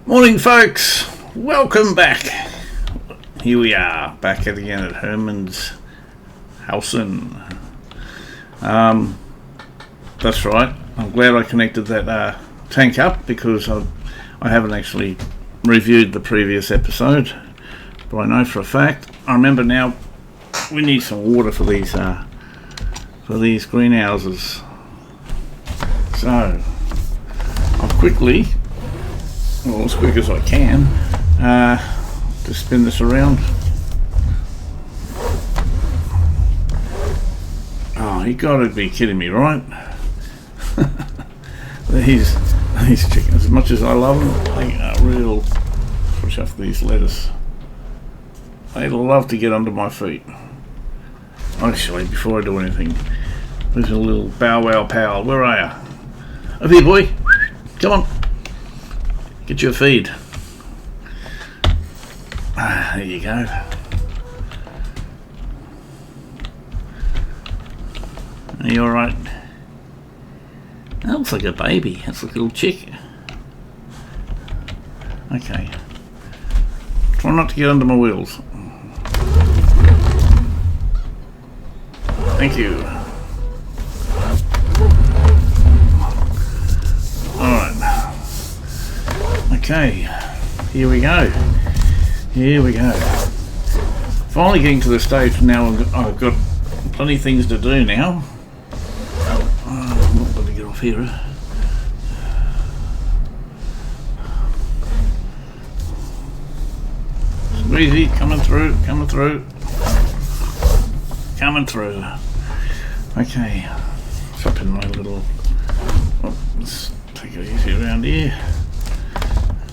Morning folks, welcome back. Here we are, back again at Hermanns, Hausen. That's right, I'm glad I connected that tank up because I haven't actually reviewed the previous episode, but I know for a fact, I remember now, we need some water for these greenhouses. So, I'll quickly, well, as quick as I can, to spin this around. Oh, you gotta be kidding me, right? these chickens, as much as I love them, they are real. Push off these lettuce. They love to get under my feet. Actually, before I do anything, there's a little bow wow pal. Where are you? Up here, boy. Come on. Get your feed. There you go. Are you alright? That looks like a baby. That's like a little chick. Okay. Try not to get under my wheels. Thank you. Alright. Okay. Here we go. Finally getting to the stage now. I've got plenty of things to do now. I'm not going to get off here. Squeezy, coming through. Okay. It's up in my little... Oh, let's take it easy around here.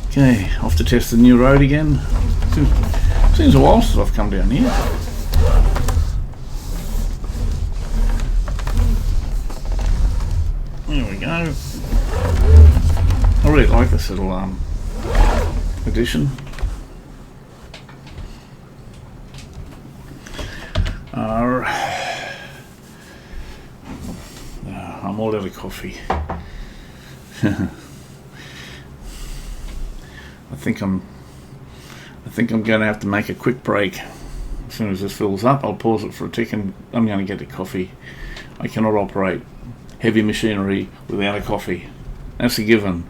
Okay, off to test the new road again. Seems a while since I've come down here. There we go. I really like this little addition. I'm all out of coffee. I think I'm going to have to make a quick break. As soon as this fills up, I'll pause it for a tick and I'm going to get a coffee. I cannot operate heavy machinery without a coffee. That's a given.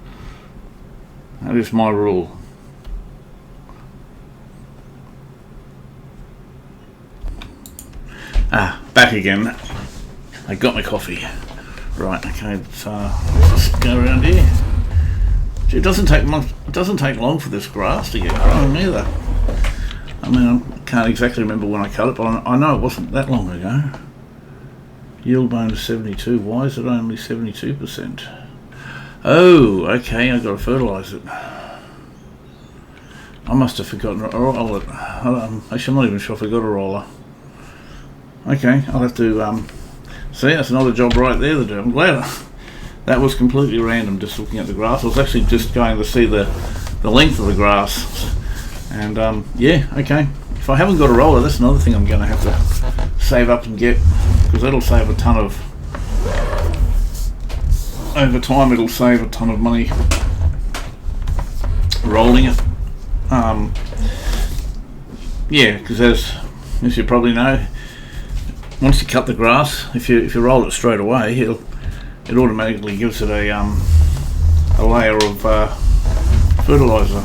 That is my rule. Back again. I got my coffee. Right, okay, let's just go around here. It doesn't take much. It doesn't take long for this grass to get growing either. I mean, I can't exactly remember when I cut it, but I know it wasn't that long ago. Yield bonus 72. Why is it only 72%? Oh, okay. I've got to fertilise it. I must have forgotten to roll it. Actually, I'm not even sure if I got a roller. Okay, I'll have to see. That's another job right there to do. I'm glad. That was completely random, just looking at the grass. I was actually just going to see the length of the grass. And yeah, okay. If I haven't got a roller, that's another thing I'm going to have to save up and get, because that'll save a ton of, over time it'll save a ton of money rolling it. Yeah, because as you probably know, once you cut the grass, if you roll it straight away, it automatically gives it a layer of fertilizer.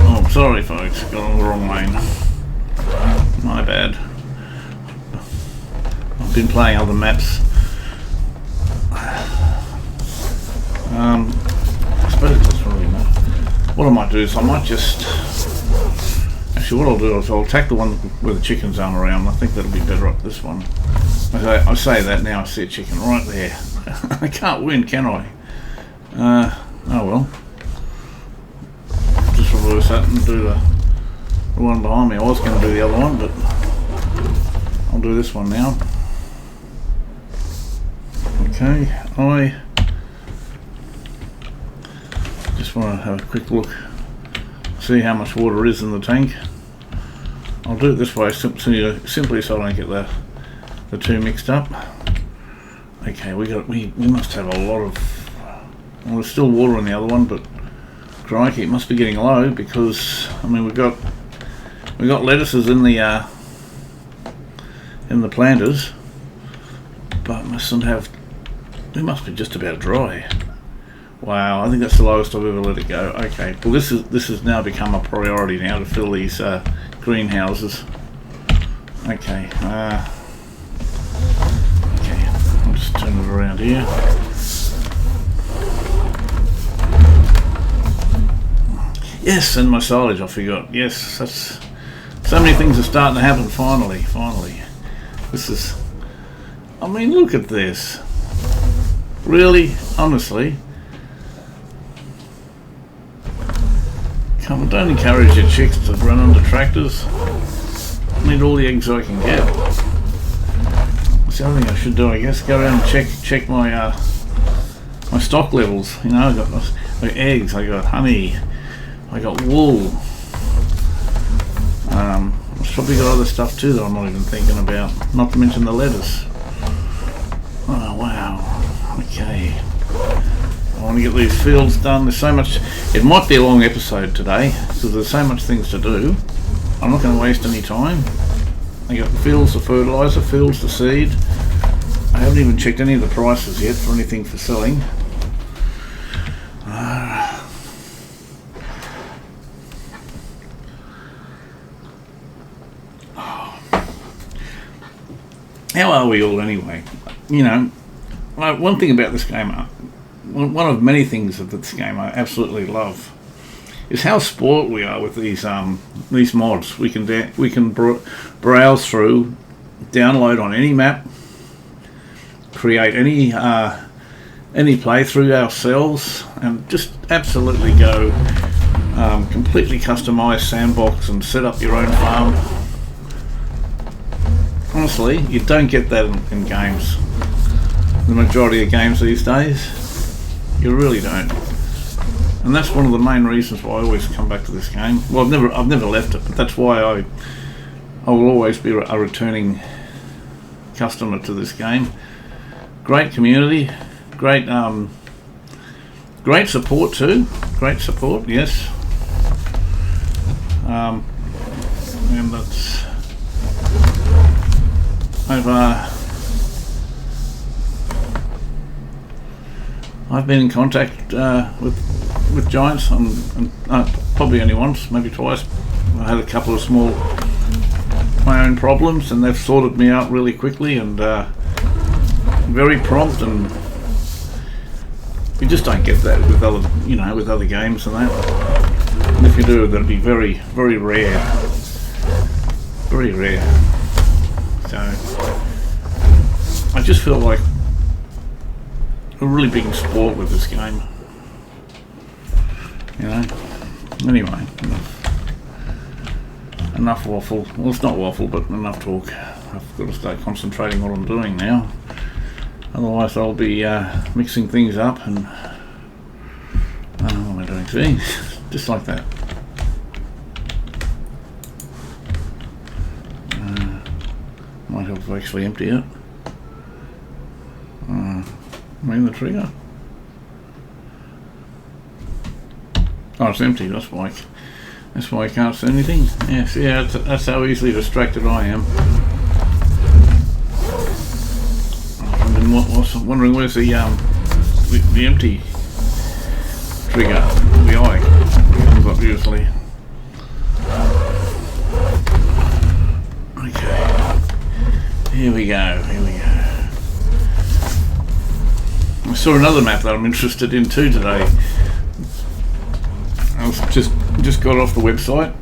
Oh, sorry folks, got on the wrong lane. My bad. I've been playing other maps. I suppose it doesn't really matter. What I might do is I might just... Actually, what I'll do is I'll attack the one where the chickens aren't around. I think that'll be better up this one. I say that now, I see a chicken right there. I can't win, can I? Oh well. Just reverse that and do the one behind me. I was going to do the other one, but I'll do this one now. Okay, I just want to have a quick look, see how much water is in the tank. I'll do it this way simply so I don't get the two mixed up. Okay, we must have a lot of... Well, there's still water in the other one, but crikey, it must be getting low, because I mean we've got lettuces in the planters, but we must be just about dry. Wow, I think that's the lowest I've ever let it go. Okay, well this has now become a priority now to fill these greenhouses. Okay, okay, I'll just turn it around here. Yes, and my silage, I forgot. Yes, that's so many things are starting to happen. Finally, this is. I mean, look at this. Really, honestly. Come on, don't encourage your chicks to run under tractors. I need all the eggs I can get. That's the other thing I should do, I guess. Go around and check my my stock levels. You know, I got my eggs, I got honey, I got wool. I've probably got other stuff too that I'm not even thinking about. Not to mention the lettuce. Oh wow. Okay. I want to get these fields done. There's so much. It might be a long episode today because there's so much things to do. I'm not going to waste any time. I got fields to fertiliser, fields to seed. I haven't even checked any of the prices yet for anything for selling. How are we all anyway? You know, one thing about this game, one of many things of this game I absolutely love, is how spoilt we are with these mods. We can browse through, download on any map, create any playthrough ourselves, and just absolutely go completely customised sandbox and set up your own farm. Honestly, you don't get that in games. The majority of games these days, you really don't. And that's one of the main reasons why I always come back to this game. Well, I've never left it, but that's why I will always be a returning customer to this game. Great community, great support too. Great support, yes. And that's. I've been in contact with giants, and probably only once, maybe twice. I had a couple of my own problems, and they've sorted me out really quickly and very prompt. And you just don't get that with other games and that. And if you do, that'll be very, very rare. Very rare. So I just feel like we're really being spoiled with this game. You know. Anyway, enough waffle. Well, it's not waffle, but enough talk. I've got to start concentrating what I'm doing now. Otherwise, I'll be mixing things up and what am I doing? See, just like that. Might help to actually empty it. Maybe the trigger. Oh, it's empty. That's why I can't see anything. Yes, yeah. That's how easily distracted I am. I'm wondering where's the empty trigger. The eye comes up usually. Okay. Here we go. I saw another map that I'm interested in too today. I was just got off the website,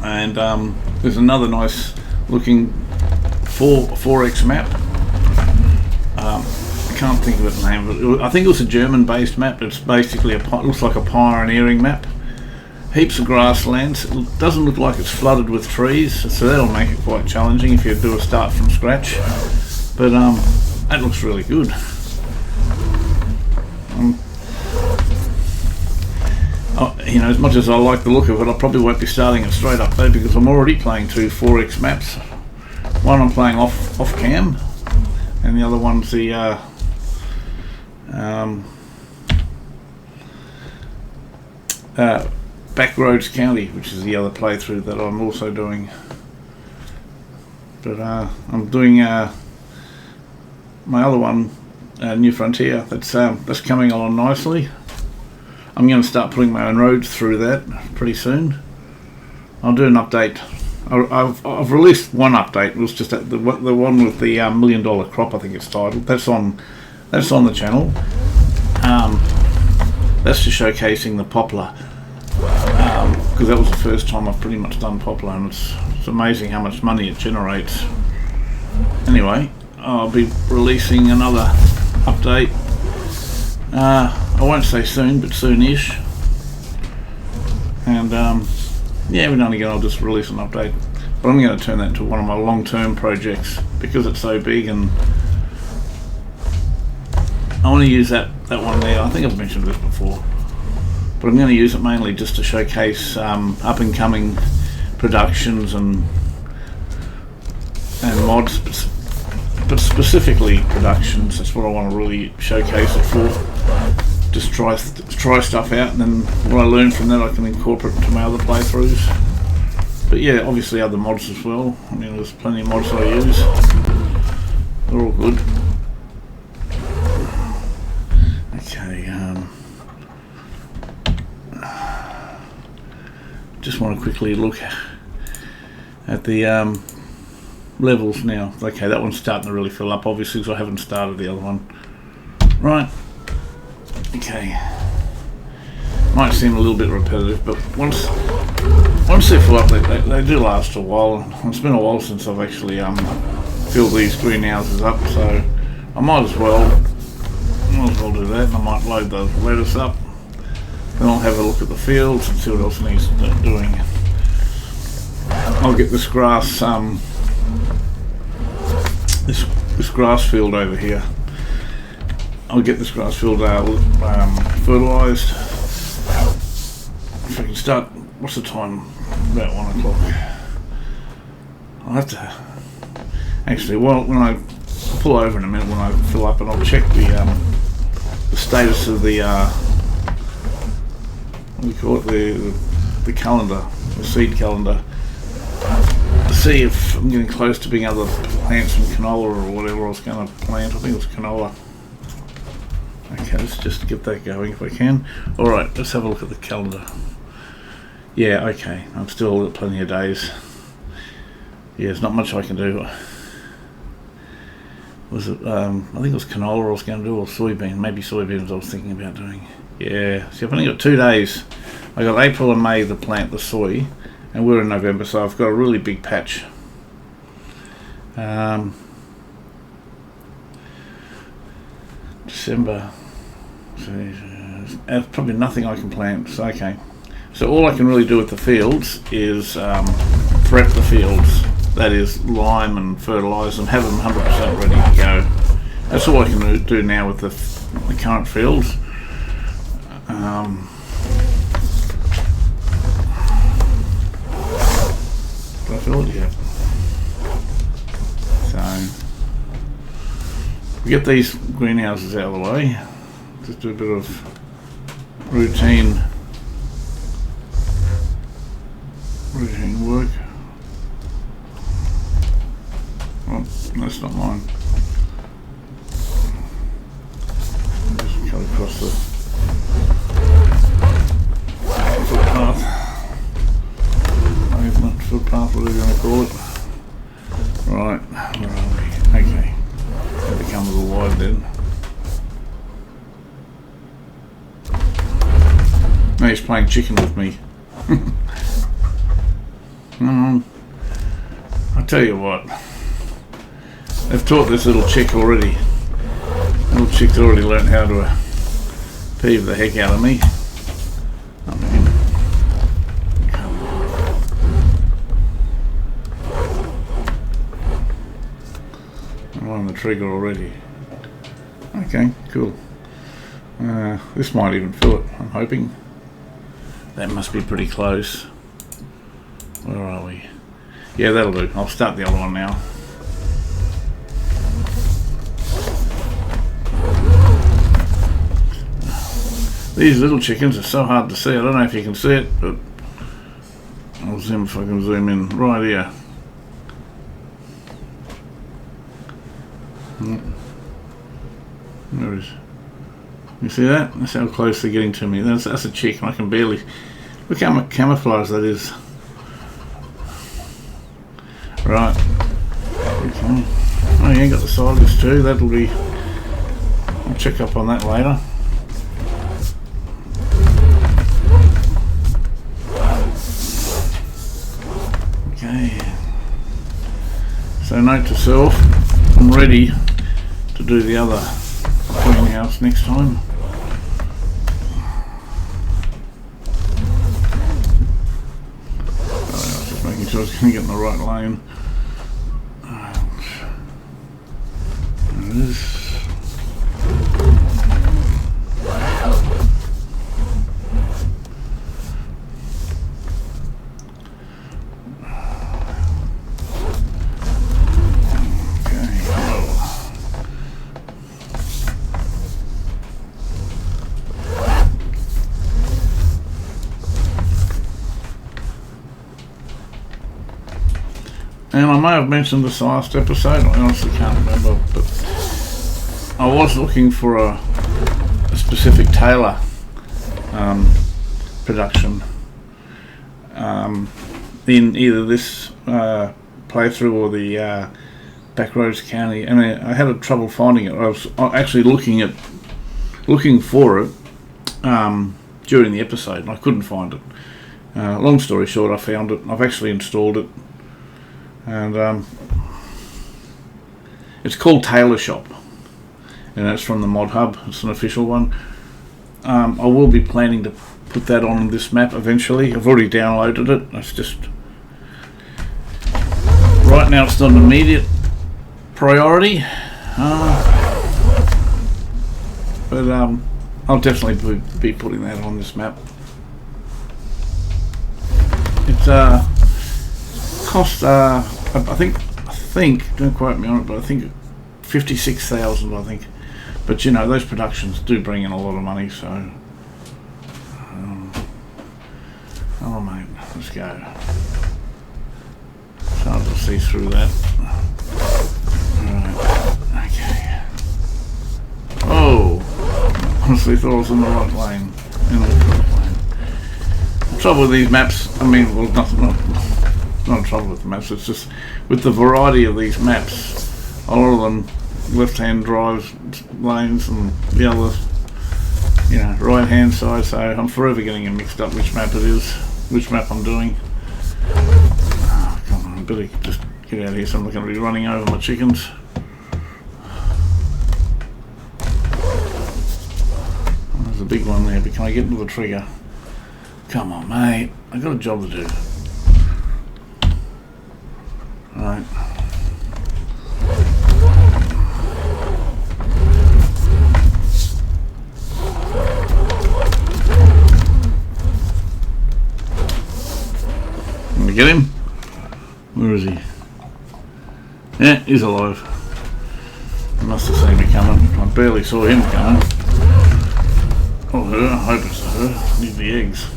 and there's another nice looking 4x map. I can't think of its name, but I think it was a German-based map. It's basically looks like a pioneering map. Heaps of grasslands. It doesn't look like it's flooded with trees, so that'll make it quite challenging if you do a start from scratch. But that looks really good. You know, as much as I like the look of it, I probably won't be starting it straight up though, because I'm already playing 2 4x maps. One I'm playing off cam, and the other one's the Backroads County, which is the other playthrough that I'm also doing. But I'm doing my other one, New Frontier. That's coming along nicely. I'm going to start putting my own roads through that pretty soon. I'll do an update. I've released one update. It was just the one with the $1 million crop, I think it's titled. That's on the channel. That's just showcasing the poplar, because that was the first time I've pretty much done poplar, and it's amazing how much money it generates. Anyway, I'll be releasing another update. I won't say soon, but soon-ish. And yeah, every now and again I'll just release an update. But I'm going to turn that into one of my long-term projects because it's so big, and I want to use that one there. I think I've mentioned this before, but I'm going to use it mainly just to showcase up-and-coming productions and mods, but specifically productions. That's what I want to really showcase it for. Just try stuff out, and then what I learn from that I can incorporate into my other playthroughs. But yeah, obviously other mods as well. I mean, there's plenty of mods I use. They're all good. Okay, just want to quickly look at the levels now. Okay, that one's starting to really fill up, obviously, because I haven't started the other one. Right. Okay. Might seem a little bit repetitive, but once they fill up, they do last a while. It's been a while since I've actually filled these greenhouses up, so I might as well do that. And I might load the lettuce up. Then I'll have a look at the fields and see what else needs doing. I'll get this grass, this grass field over here. I'll get this grass field fertilised. If I can start, what's the time? About 1 o'clock. I'll have to actually, well, when I pull over in a minute when I fill up, and I'll check the status of the what do you call it, the calendar, the seed calendar, to see if I'm getting close to being able to plant some canola or whatever I was going to plant. I think it was canola. Okay, let's just get that going if I can. Alright, let's have a look at the calendar. Yeah, okay, I'm still got plenty of days. Yeah, there's not much I can do. Was it, I think it was canola I was going to do, or soybean. Maybe soybeans I was thinking about doing. Yeah, see, I've only got 2 days. I got April and May to plant the soy, and we're in November, so I've got a really big patch. December. So, there's probably nothing I can plant. So, okay. So all I can really do with the fields is prep the fields. That is, lime and fertilise them, have them 100% ready to go. That's all I can do now with the current fields. Did I fill it yet? So we get these greenhouses out of the way. Just do a bit of routine work. Oh, that's not mine. Just cut across the footpath. Pavement, footpath, whatever you want to call it. Right, where are we? Okay. That become a little wide then. Now he's playing chicken with me. I tell you what, they've taught this little chick already. Little chick's already learnt how to peeve the heck out of me. I mean, I'm on the trigger already. Okay, cool. This might even fill it, I'm hoping. That must be pretty close. Where are we? Yeah, that'll do. I'll start the other one now. These little chickens are so hard to see. I don't know if you can see it, but I'll zoom if I can zoom in right here. There it is. You see that? That's how close they're getting to me. That's a chick, and I can barely... Look how much camouflage that is. Right. Okay. Oh yeah, got the side of this too. That'll be... I'll check up on that later. Okay. So note to self, I'm ready to do the other greenhouse next time. I was just making sure I was going to get in the right lane. There it is. And I may have mentioned this last episode, I honestly can't remember, but I was looking for a specific Taylor production in either this playthrough or the Backroads County. I mean, I had trouble finding it. I was actually looking for it during the episode, and I couldn't find it. Long story short, I found it. I've actually installed it. And it's called Taylor Shop, and it's from the Mod Hub. It's an official one. I will be planning to put that on this map eventually. I've already downloaded it. It's just right now it's not an immediate priority, but I'll definitely be putting that on this map. It's cost I think don't quote me on it, but I think 56,000 I think. But you know, those productions do bring in a lot of money, so oh mate, let's go. It's hard to see through that. Right, okay. Oh, honestly thought I was in the right lane. The trouble with these maps, I mean, well, not in trouble with the maps, it's just with the variety of these maps, a lot of them left-hand drive lanes and the other, you know, right-hand side, so I'm forever getting it mixed up which map it is, which map I'm doing. Oh, come on, I better just get out of here so I'm not going to be running over my chickens. There's a big one there, but can I get to the trigger? Come on, mate, I've got a job to do. Right. Can we get him? Where is he? Yeah, he's alive. He must have seen me coming. I barely saw him coming. Or her, I hope it's her. Need the eggs.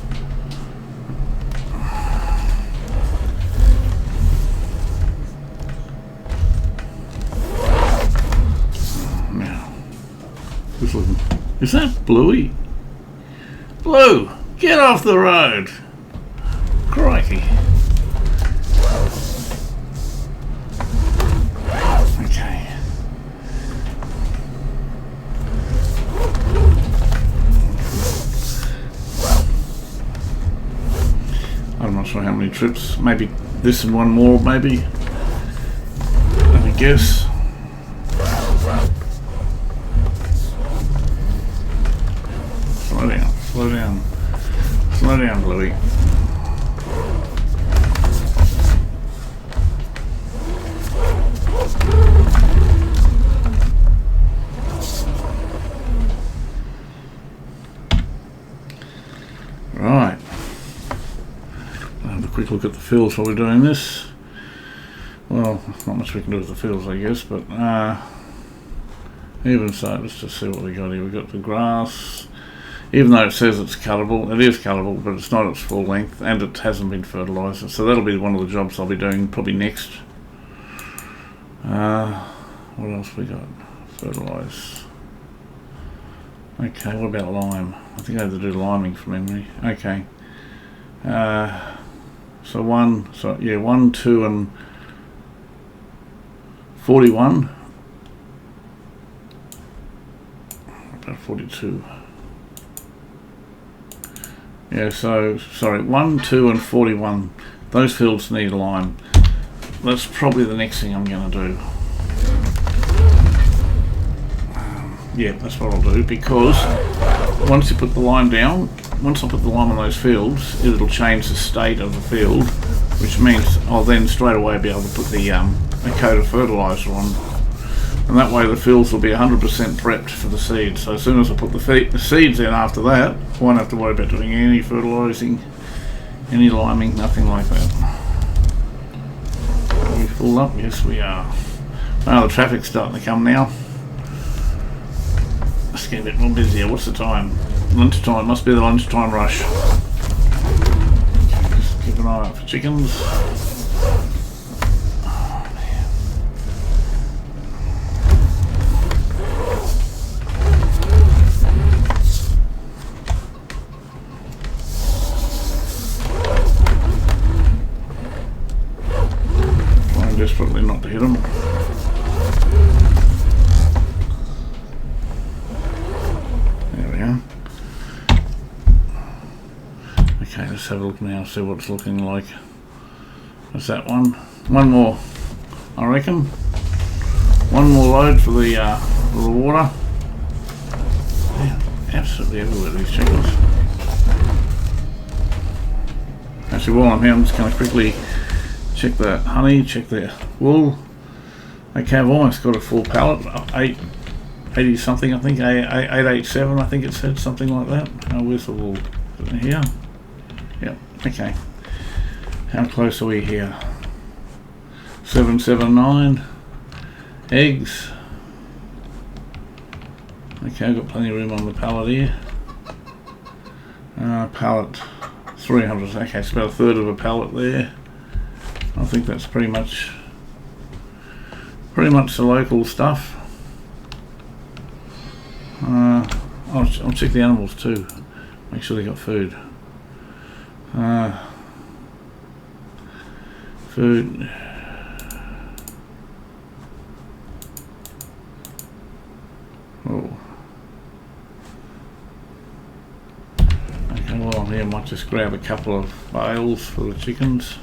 Is that Bluey? Blue, get off the road! Crikey. Okay. I'm not sure how many trips. Maybe this and one more, maybe. I guess. Slow down, Bluey. Right. I'll have a quick look at the fields while we're doing this. Well, not much we can do with the fields, I guess, but even so, let's just see what we got here. We've got the grass. even though it says it's cuttable, it is cuttable, but it's not its full length, and it hasn't been fertilised. So that'll be one of the jobs I'll be doing probably next. What else we got? Fertilise. Okay, what about lime? I think I have to do liming from memory. Okay. So 1, 2 and 41. About 42. Yeah, so, sorry, 1, 2 and 41. Those fields need lime. That's probably the next thing I'm going to do. Yeah, that's what I'll do, because once you put the lime down, once I put the lime on those fields, it'll change the state of the field, which means I'll then straight away be able to put the a coat of fertiliser on, and that way the fields will be 100% prepped for the seeds. So as soon as I put the seeds in after that, I won't have to worry about doing any fertilising, any liming, nothing like that. Are we full up? Yes, we are. Well, the traffic's starting to come now. Let's get a bit more busier. What's the time? Lunchtime. Must be the lunchtime rush. Just keep an eye out for chickens. Oh, man. Trying desperately not to hit them. Okay, let's have a look now, see what it's looking like. That's that one. One more, I reckon. One more load for the water. Yeah, absolutely everywhere, these chickens. Actually, while I'm here, I'm just going to quickly check the honey, check the wool. Okay, I've almost got a full pallet, 880 something, I think, 887, I think it said, something like that. Oh, where's the wool? Is it here? Yep, okay. How close are we here? 779 eggs. Okay, I've got plenty of room on the pallet here. Pallet 300, okay, it's about a third of a pallet there. I think that's pretty much the local stuff. I'll check the animals too, make sure they got food. Food. Oh. Okay, well I'm here, I might just grab a couple of bales for the chickens.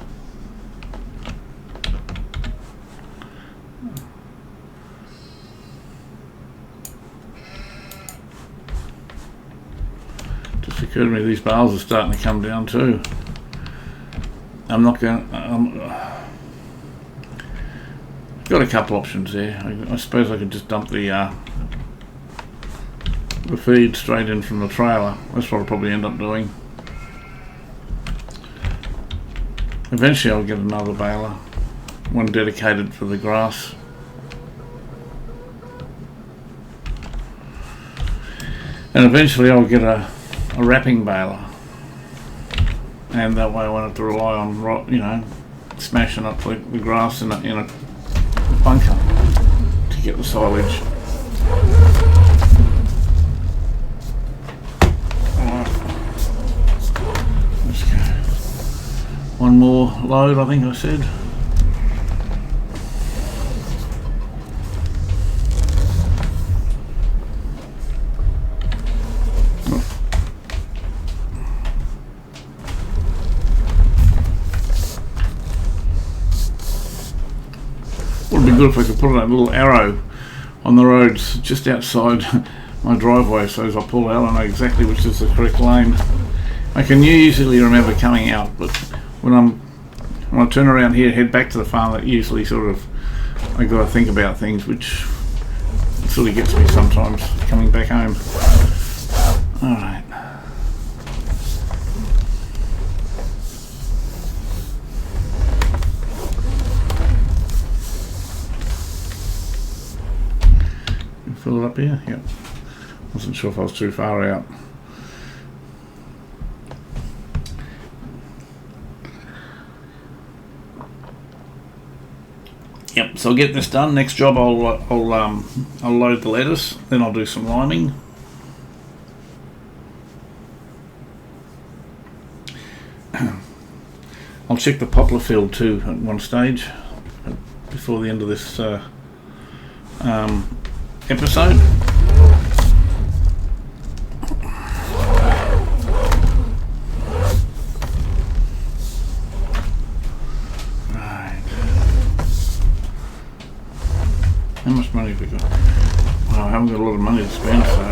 Just occurred to me these bales are starting to come down too. I'm not going. Got a couple options there. I suppose I could just dump the feed straight in from the trailer. That's what I'll probably end up doing. Eventually, I'll get another baler, one dedicated for the grass. And eventually, I'll get a wrapping baler. And that way I won't have to rely on, you know, smashing up the grass in a bunker to get the silage. Alright, let's go. One more load, I think I said. Would be good if I could put a little arrow on the roads just outside my driveway, so as I pull out I know exactly which is the correct lane. I can usually remember coming out, but when I turn around here, head back to the farm, that usually sort of, I got to think about things, which sort of gets me sometimes coming back home. All right. Fill it up here? Yep. Wasn't sure if I was too far out. Yep, so I'll get this done. Next job, I'll load the lettuce, then I'll do some liming. I'll check the poplar field too at one stage before the end of this episode. How much money have we got? Well, I haven't got a lot of money to spend, so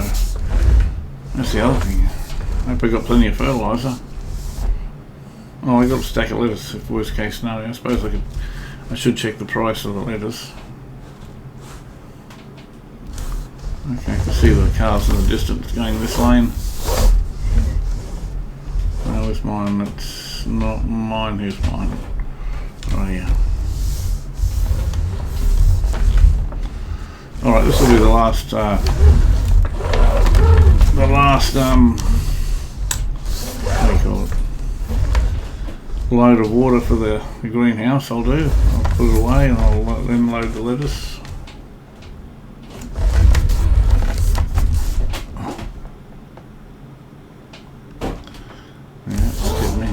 that's the other thing. I hope I got plenty of fertiliser. Oh, I got a stack of lettuce, if worst case scenario. I suppose I should check the price of the lettuce. Okay, I can see the cars in the distance going this lane. That was mine, that's not mine, who's mine? Oh yeah. Alright, this will be the last what do you call it? Load of water for the greenhouse. I'll put it away and I'll then load the lettuce. Yeah, still me.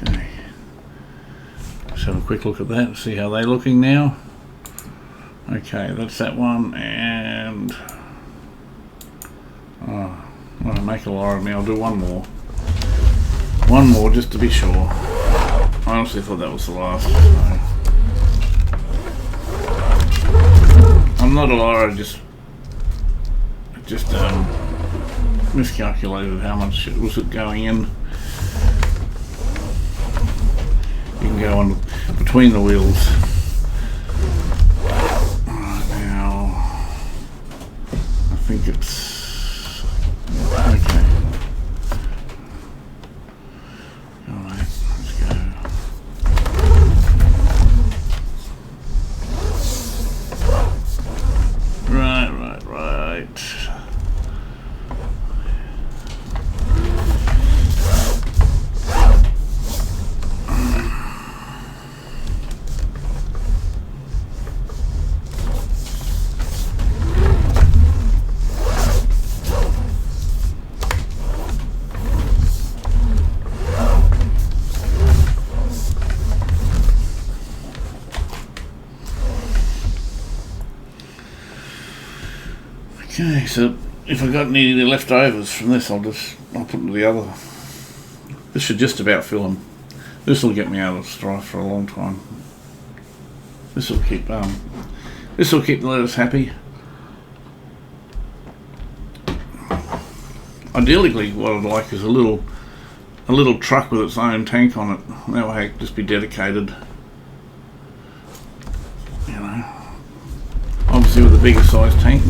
Okay. Let's have a quick look at that and see how they're looking now. Okay, that's that one, and I'll make a lot of me. I'll do one more. One more just to be sure. I honestly thought that was the last. So. I'm not a liar, I just miscalculated how much it was going in. You can go on between the wheels. Right now, I think it's okay. Alright, let's go. Right. Okay, so if I got any leftovers from this, I'll put them to the other. This should just about fill them. This will get me out of strife for a long time. This will keep the lettuce happy. Ideally, what I'd like is a little truck with its own tank on it. That way, it just be dedicated. You know. Obviously with a bigger size tank.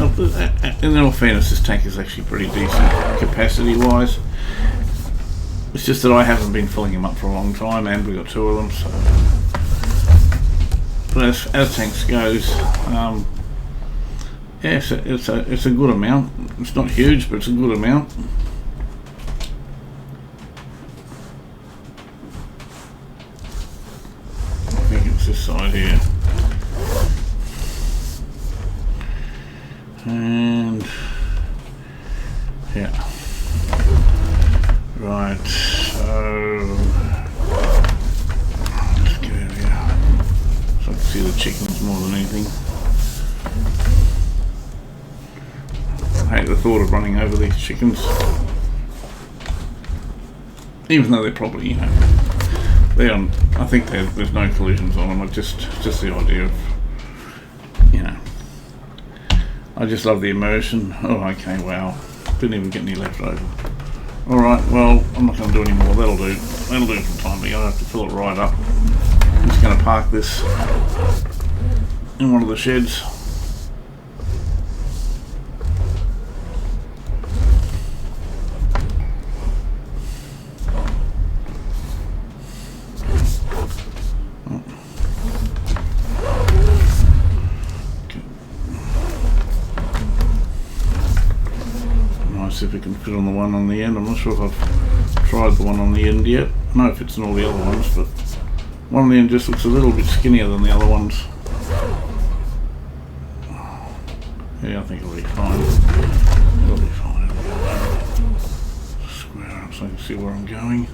In all fairness, this tank is actually pretty decent capacity wise. It's just that I haven't been filling them up for a long time, and we've got two of them. So, but as tanks goes, yeah, it's a good amount. It's not huge, but it's a good amount. I think it's this side here. And yeah, right, so let's get out of here so I can see the chickens more than anything. I hate the thought of running over these chickens, even though they're probably, they're on, I think there's no collisions on them. Just the idea of, I just love the immersion. Oh, okay, wow. Didn't even get any left over. Alright, well, I'm not going to do any more. That'll do. That'll do for the time being. I don't have to fill it right up. I'm just going to park this in one of the sheds. See if we can fit on the one on the end. I'm not sure if I've tried the one on the end yet. No, if it's in all the other ones, but one on the end just looks a little bit skinnier than the other ones. Yeah, I think it'll be fine. It'll be fine. Square up so I can see where I'm going.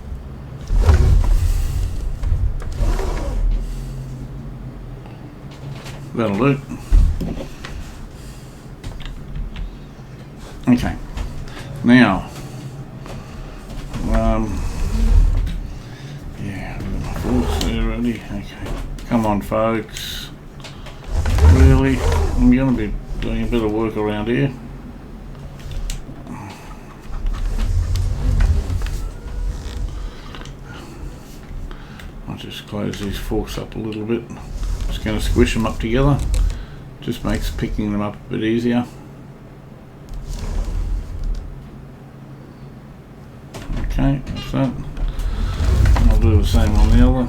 That'll do. Okay. Now, yeah, I've got my forks there ready. Okay. Come on, folks. Really? I'm going to be doing a bit of work around here. I'll just close these forks up a little bit. Just going to squish them up together. Just makes picking them up a bit easier. Okay, that's that. And I'll do the same on the other.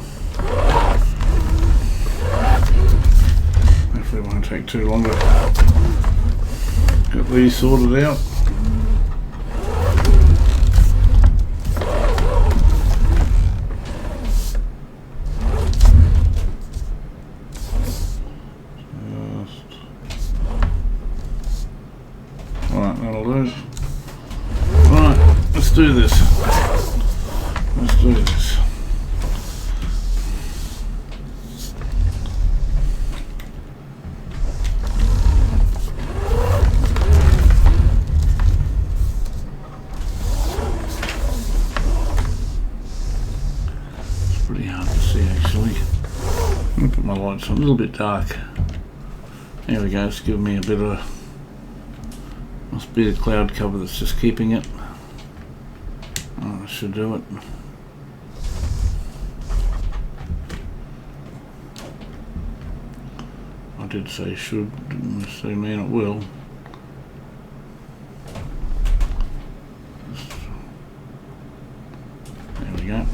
Hopefully it won't take too long to get these sorted out. Right, that'll do. Right, let's do this. Let's do this. It's pretty hard to see actually. I'm going to put my lights on a little bit dark. There we go, it's giving me a bit of must be the cloud cover that's just keeping it. Oh, that should do it. I did say should, didn't necessarily mean it will. There we go.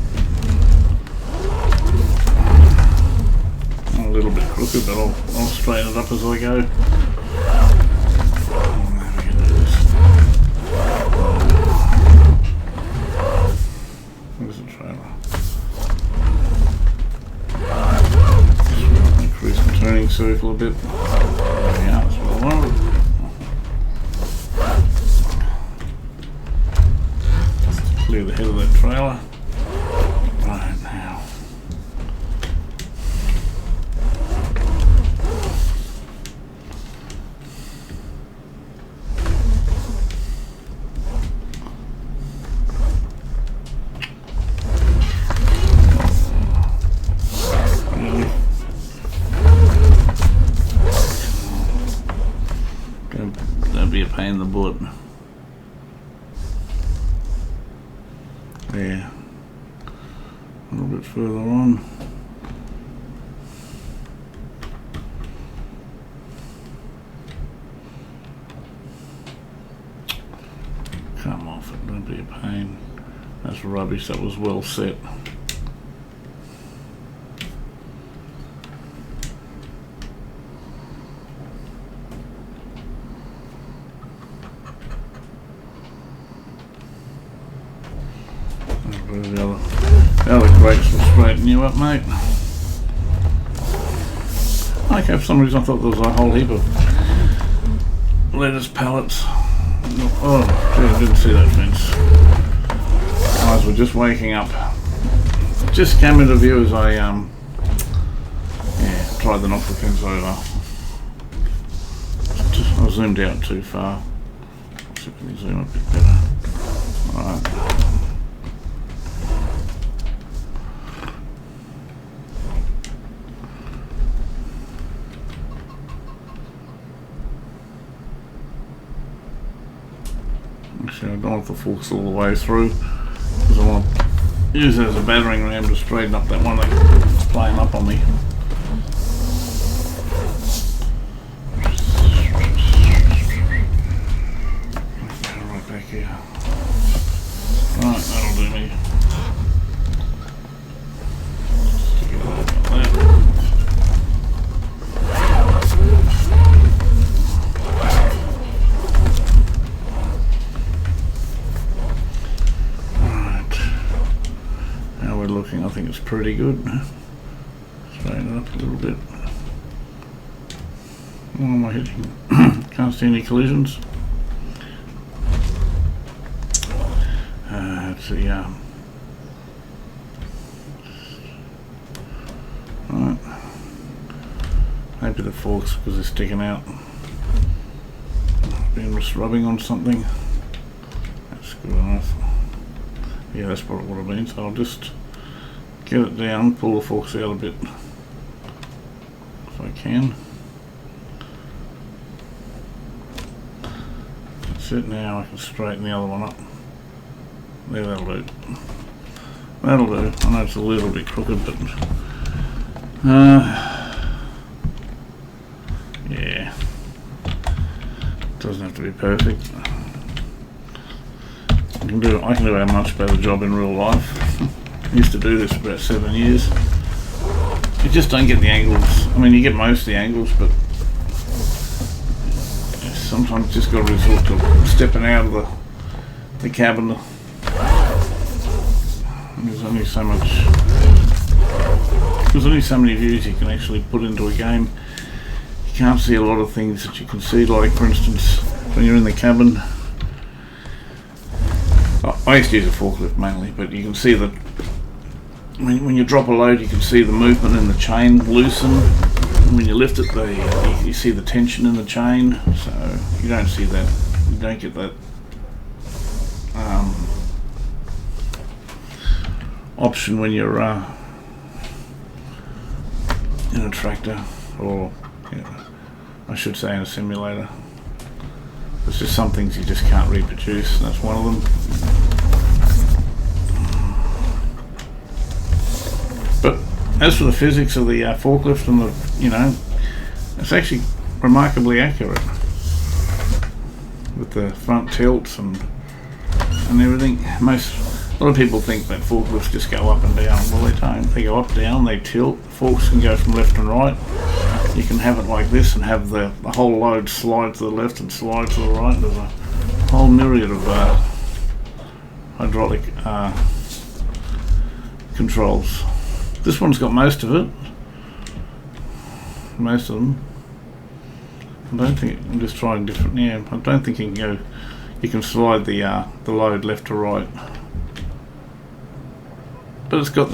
A little bit crooked, but I'll straighten it up as I go. Where's the trailer? Just increase the turning circle a bit. There we are, that's what I wanted. Just clear the head of that trailer. Right now. That'd be a pain in the butt. There. A little bit further on. Come off it, don't be a pain. That's rubbish, that was well set. The other crates will straighten you up, mate. Okay, for some reason I thought there was a whole heap of lettuce pallets. Oh, gee, I didn't see that fence. Guys, we're just waking up. Just came into view as I tried to knock the fence over. I zoomed out too far. Let's see if we can zoom a bit better. Alright. Actually, I don't want the forks all the way through because I want to use it as a battering ram to straighten up that one that's playing up on me. Right back here. Right, that'll do me. Stick it like that. pretty good. Straighten it up a little bit. What am I hitting? Can't see any collisions. Let's see. Right. Maybe the forks because they're sticking out. Been just rubbing on something. That's good enough. Yeah, that's what it would have been. So I'll just get it down, pull the forks out a bit if I can. That's it. Now I can straighten the other one up. There, that'll do. That'll do. I know it's a little bit crooked, but yeah, doesn't have to be perfect. I can do a much better job in real life. I used to do this for about 7 years. You just don't get the angles. I mean, you get most of the angles, but sometimes you just got to resort to stepping out of the cabin. There's only so much. There's only so many views you can actually put into a game. You can't see a lot of things that you can see, like for instance when you're in the cabin. I used to use a forklift mainly, but you can see that when you drop a load you can see the movement in the chain loosen. When you lift it, you see the tension in the chain, so you don't see that, you don't get that option when you're in a tractor, or I should say in a simulator. There's just some things you just can't reproduce, and that's one of them. But as for the physics of the forklift and the, it's actually remarkably accurate with the front tilts and everything. A lot of people think that forklifts just go up and down. Well, they don't. They go up, down, they tilt. Forks can go from left and right. You can have it like this and have the whole load slide to the left and slide to the right. There's a whole myriad of hydraulic controls. This one's got most of it. Most of them. I don't think, I'm just trying different. Yeah, I don't think you can go. You can slide the load left to right. But it's got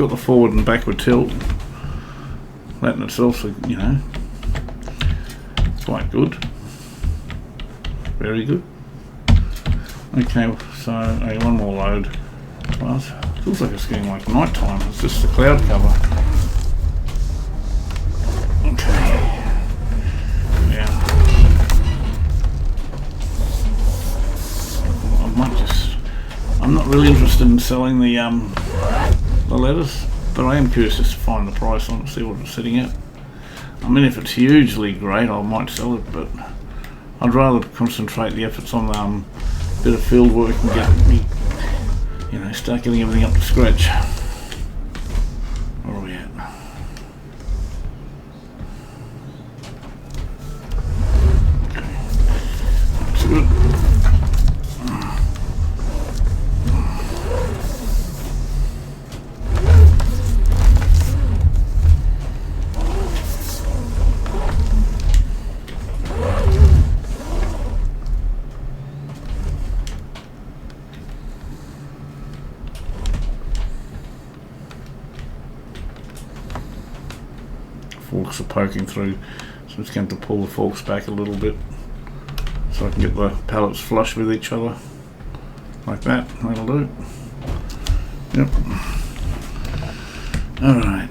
the forward and backward tilt. That in itself, quite good. Very good. Okay, so one more load. Well, it feels like it's getting like night time. It's just the cloud cover. Okay. Yeah. I'm not really interested in selling the lettuce, but I am curious just to find the price on it, see what it's sitting at. I mean, if it's hugely great, I might sell it, but I'd rather concentrate the efforts on a bit of field work and get me, start getting everything up to scratch. Where are we at? Okay, that's good. Forks are poking through, so I'm just going to pull the forks back a little bit so I can get the pallets flush with each other, like that. That'll do. Yep. Alright.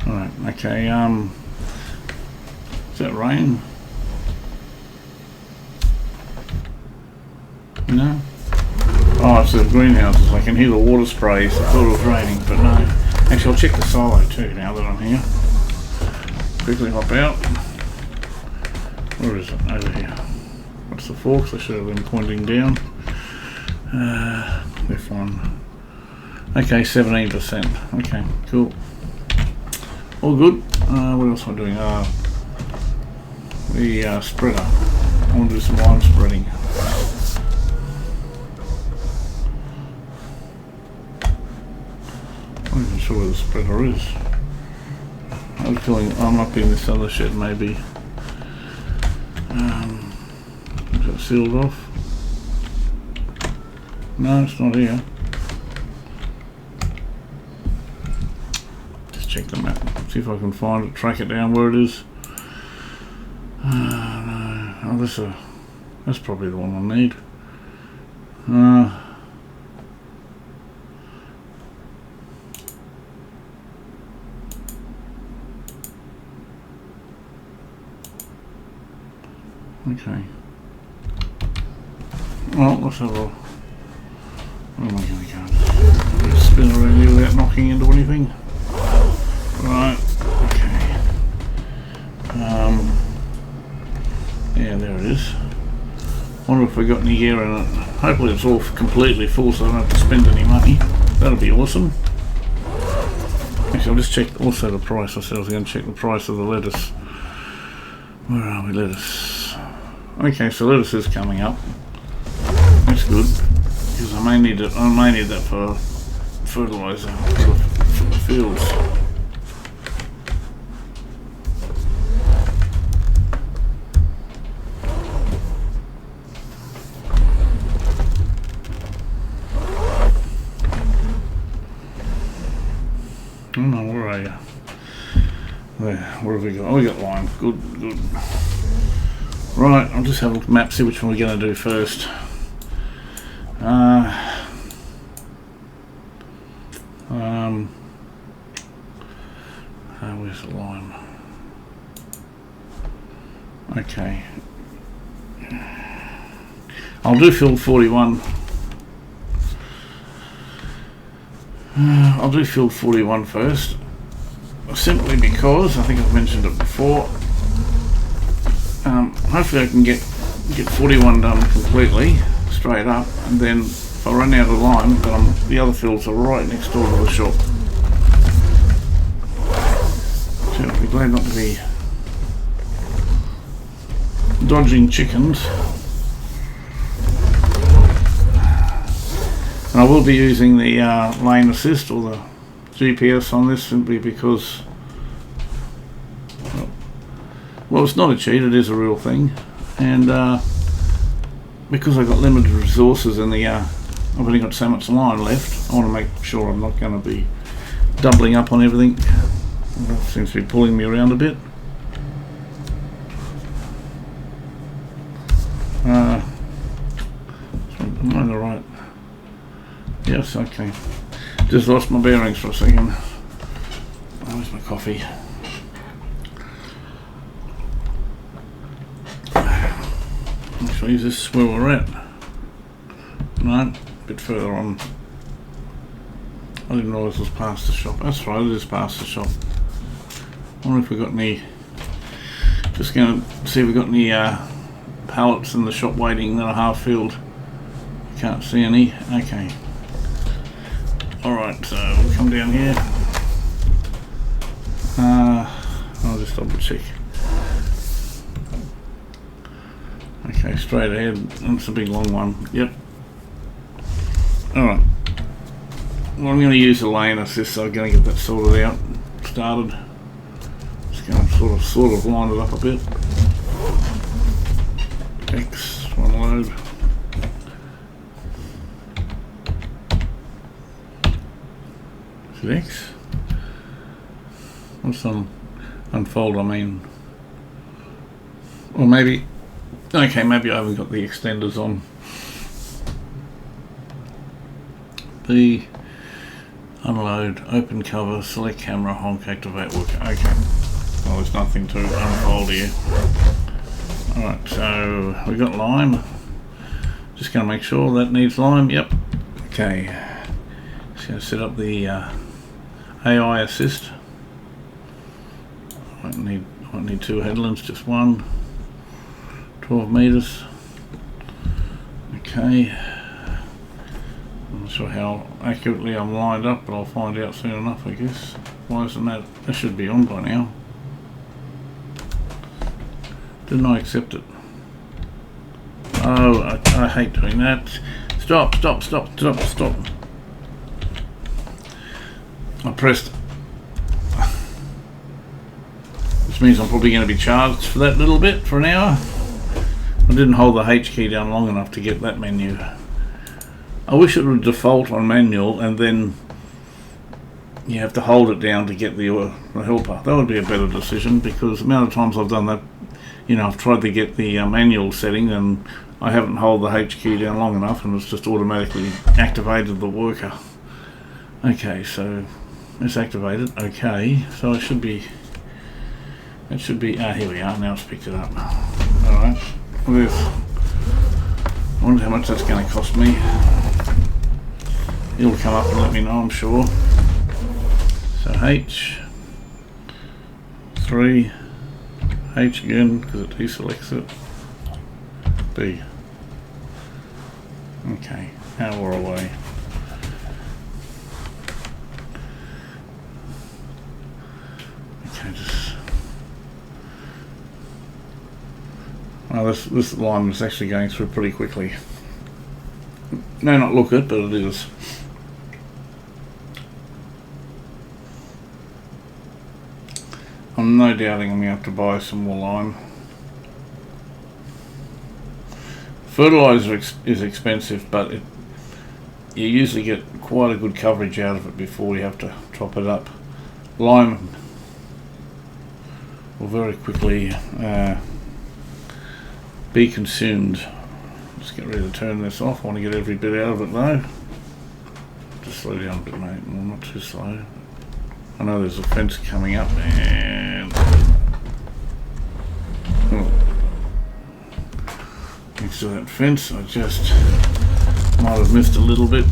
Alright, okay, is that rain? No? Oh, it's the greenhouses. I can hear the water sprays. I thought it was raining, but no. Actually, I'll check the silo too now that I'm here. Quickly hop out. Where is it? Over here. What's the forks? I should have been pointing down. Left one. Okay, 17%. Okay, cool. All good. What else am I doing? The spreader. I want to do some lime spreading. I'm not even sure where the spreader is. I was going, I'm up in this other shed maybe. Is that sealed off? No, it's not here. Just check the map, see if I can find it, track it down where it is. No. Oh, that's probably the one I need. Okay. Well, let's have a... Where am I going to go? Spin around here without knocking into anything. Right, okay. Yeah, there it is. Wonder if we got any gear in it. Hopefully it's all completely full so I don't have to spend any money. That'll be awesome. Actually, I'll just check also the price. I said I was going to check the price of the lettuce. Where are we, lettuce? Okay, so lettuce is coming up. That's good. Because I may need that for fertilizer for the fields. Oh no, where are you? There, what have we got? Oh, we got lime. Good, good. Right, I'll just have a look at the map, see which one we're going to do first. Where's the line? Okay. I'll do field 41. I'll do field 41 first. Simply because, I think I've mentioned it before, hopefully I can get 41 done completely, straight up, and then if I run out of lime, then the other fields are right next door to the shop. So I'll be glad not to be dodging chickens. And I will be using the lane assist or the GPS on this simply because, well, it's not a cheat, it is a real thing, and because I've got limited resources in the I've only got so much line left, I want to make sure I'm not going to be doubling up on everything. That seems to be pulling me around a bit. Am I on the right? Yes, okay. Just lost my bearings for a second. Where's my coffee? Actually, is this where we're at? No, a bit further on. I didn't realise it was past the shop. That's right, it is past the shop. I wonder if we've got any... Just going to see if we've got any pallets in the shop waiting that are half filled. Can't see any. Okay. Alright, so we'll come down here. I'll just double check. Okay, straight ahead. That's a big long one. Yep. Alright. Well, I'm going to use the lane assist, so I'm going to get that sorted out, started. Just going to sort of line it up a bit. X, one load. Is it X? What's on unfold, I mean? Or maybe, okay, maybe I haven't got the extenders on. B, unload, open cover, select camera, honk, activate worker. Okay. Well, there's nothing to unfold here. Alright, so we got lime. Just going to make sure that needs lime. Yep. Okay. Just going to set up the AI assist. I won't need two headlands, just one. 12 meters. Okay. I'm not sure how accurately I'm lined up, but I'll find out soon enough, I guess. Why isn't that? That should be on by now. Didn't I accept it? Oh, I hate doing that. Stop. I pressed, which means I'm probably going to be charged for that little bit for an hour. I didn't hold the H key down long enough to get that menu. I wish it would default on manual and then you have to hold it down to get the helper. That would be a better decision, because the amount of times I've done that, you know, I've tried to get the manual setting and I haven't held the H key down long enough and it's just automatically activated the worker. Okay, so it's activated. Okay, so it should be, here we are, now it's picked it up. Alright, this, I wonder how much that's going to cost me. It'll come up and let me know, I'm sure. So H, 3, H again, because it deselects it, B. Okay, now we're away. Okay, just... Well, this line is actually going through pretty quickly. May not look it, but it is. I'm no doubting I'm going to have to buy some more lime. Fertiliser is expensive, but you usually get quite a good coverage out of it before you have to top it up. Lime will very quickly be consumed. Let's get ready to turn this off. I want to get every bit out of it though. Just slow down a bit, mate. No, not too slow. I know there's a fence coming up and next to that fence I just might have missed a little bit.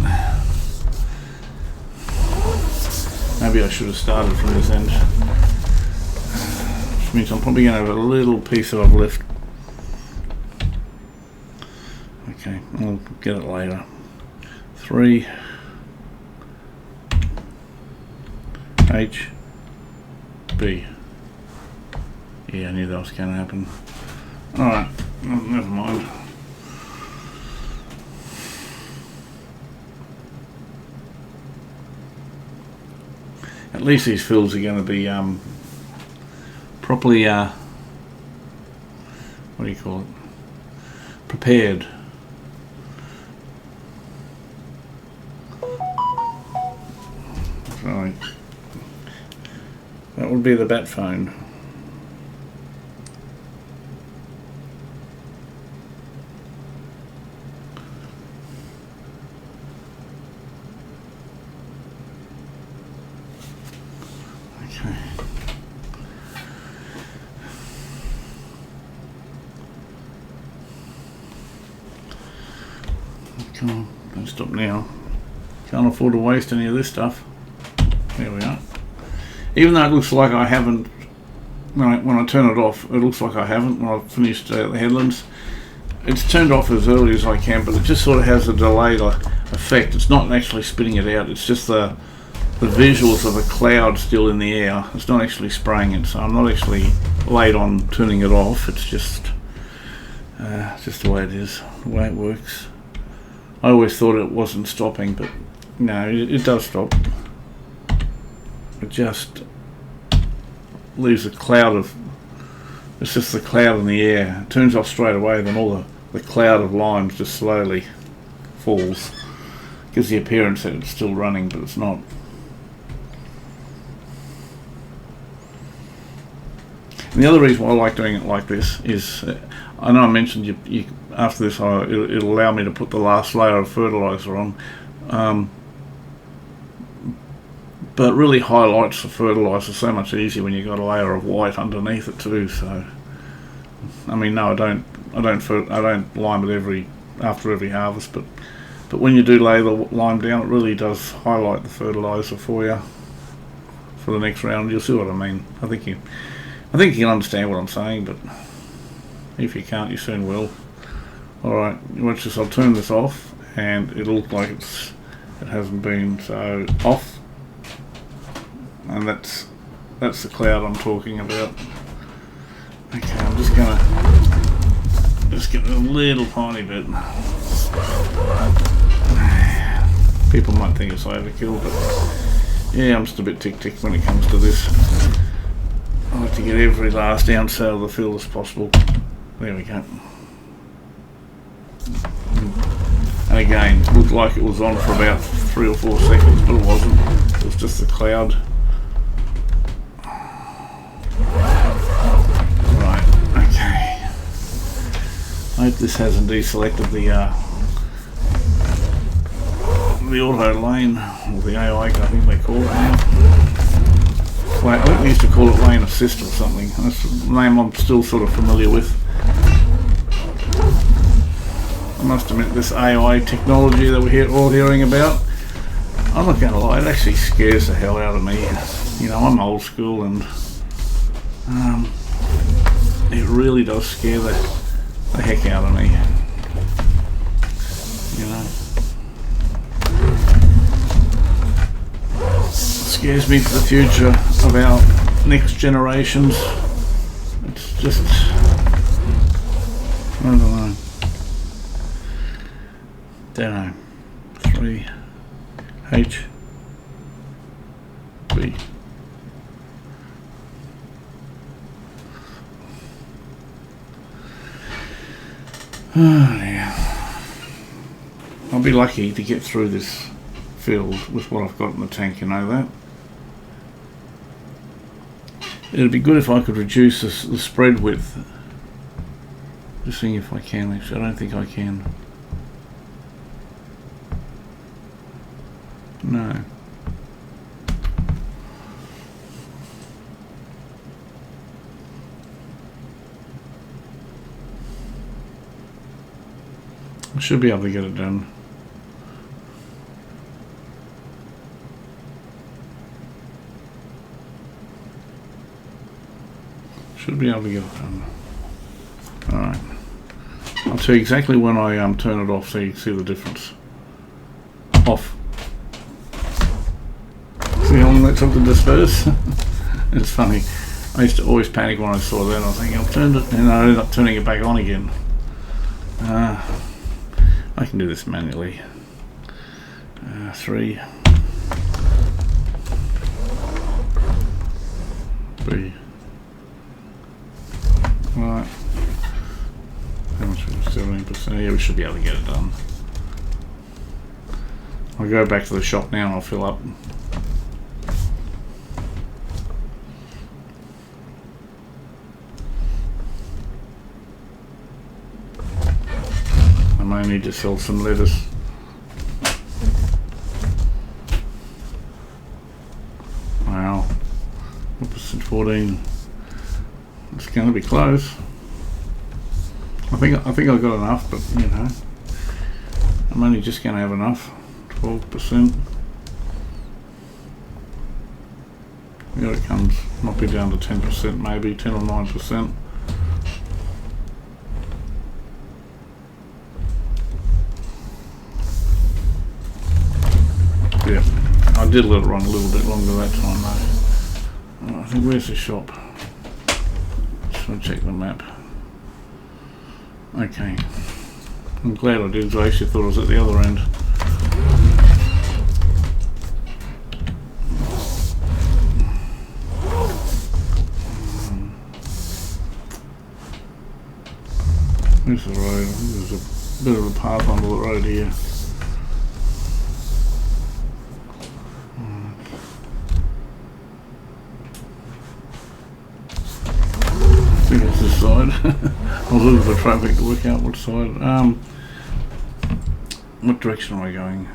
Maybe I should have started from this end. Which means I'm probably going to have a little piece that I've left. Okay, I'll get it later. 3 H B. Yeah, I knew that was going to happen. Alright, never mind. At least these fills are going to be properly, what do you call it? Prepared. Right. That would be the bat phone. Okay. Come on, don't stop now. Can't afford to waste any of this stuff. There we are. Even though it looks like I haven't, when I turn it off, it looks like I haven't when I've finished the headlands. It's turned off as early as I can, but it just sort of has a delayed effect. It's not actually spitting it out, it's just the visuals of a cloud still in the air. It's not actually spraying it, so I'm not actually late on turning it off. It's just the way it is, the way it works. I always thought it wasn't stopping, but no, it does stop. It just leaves a cloud of, it's just the cloud in the air. It turns off straight away, then all the cloud of limes just slowly falls. Gives the appearance that it's still running, but it's not. And the other reason why I like doing it like this is, I know I mentioned you after this it'll allow me to put the last layer of fertiliser on, but it really highlights the fertiliser so much easier when you've got a layer of white underneath it too. So, I mean, no, I don't lime it after every harvest, but when you do lay the lime down, it really does highlight the fertiliser for you for the next round. You'll see what I mean. I think you can understand what I'm saying, but if you can't, you soon will. Alright, watch this. I'll turn this off and it'll look like it hasn't been. So off, and that's the cloud I'm talking about. Okay, I'm just gonna get a little tiny bit. People might think it's overkill, but Yeah, I'm just a bit tick when it comes to this. I like to get every last ounce out of the field as possible. There we go. And again, it looked like it was on for about 3 or 4 seconds, but it wasn't. It was just the cloud. Right, okay. I hope this hasn't deselected the auto lane, or the AI, I think they call it now. I think we used to call it lane assist or something. That's a name I'm still sort of familiar with. I must admit, this AI technology that we're all hearing about, I'm not going to lie, it actually scares the hell out of me. You know, I'm old school, and it really does scare the heck out of me. You know, it scares me for the future of our next generations. It's just, I don't know. Don't know. 3 H B. Oh yeah. I'll be lucky to get through this field with what I've got in the tank, you know that. It'd be good if I could reduce the spread width. Just seeing if I can. Actually, I don't think I can. No. I should be able to get it done. Should be able to get it done. Alright. I'll tell you exactly when I turn it off so you can see the difference. Off. See how long that took to disperse? It's funny. I used to always panic when I saw that. I was thinking, I've turned it, and I ended up turning it back on again. I can do this manually. 3 B. Right. How much was 17%? Yeah, we should be able to get it done. I'll go back to the shop now and I'll fill up. I may need to sell some lettuce. Wow. What percent? 14. It's going to be close. I think I've got enough, but you know, I'm only just going to have enough. 12%. Here it comes. Might be down to 10%, maybe 10 or 9%. Yeah, I did let it run a little bit longer that time though. I think, where's the shop? Just want to check the map. Okay. I'm glad I did, I actually thought I was at the other end. Where's the road? I think there's a bit of a path under the road here. I think it's this side. I'll look at the traffic to work out what side. What direction am I going?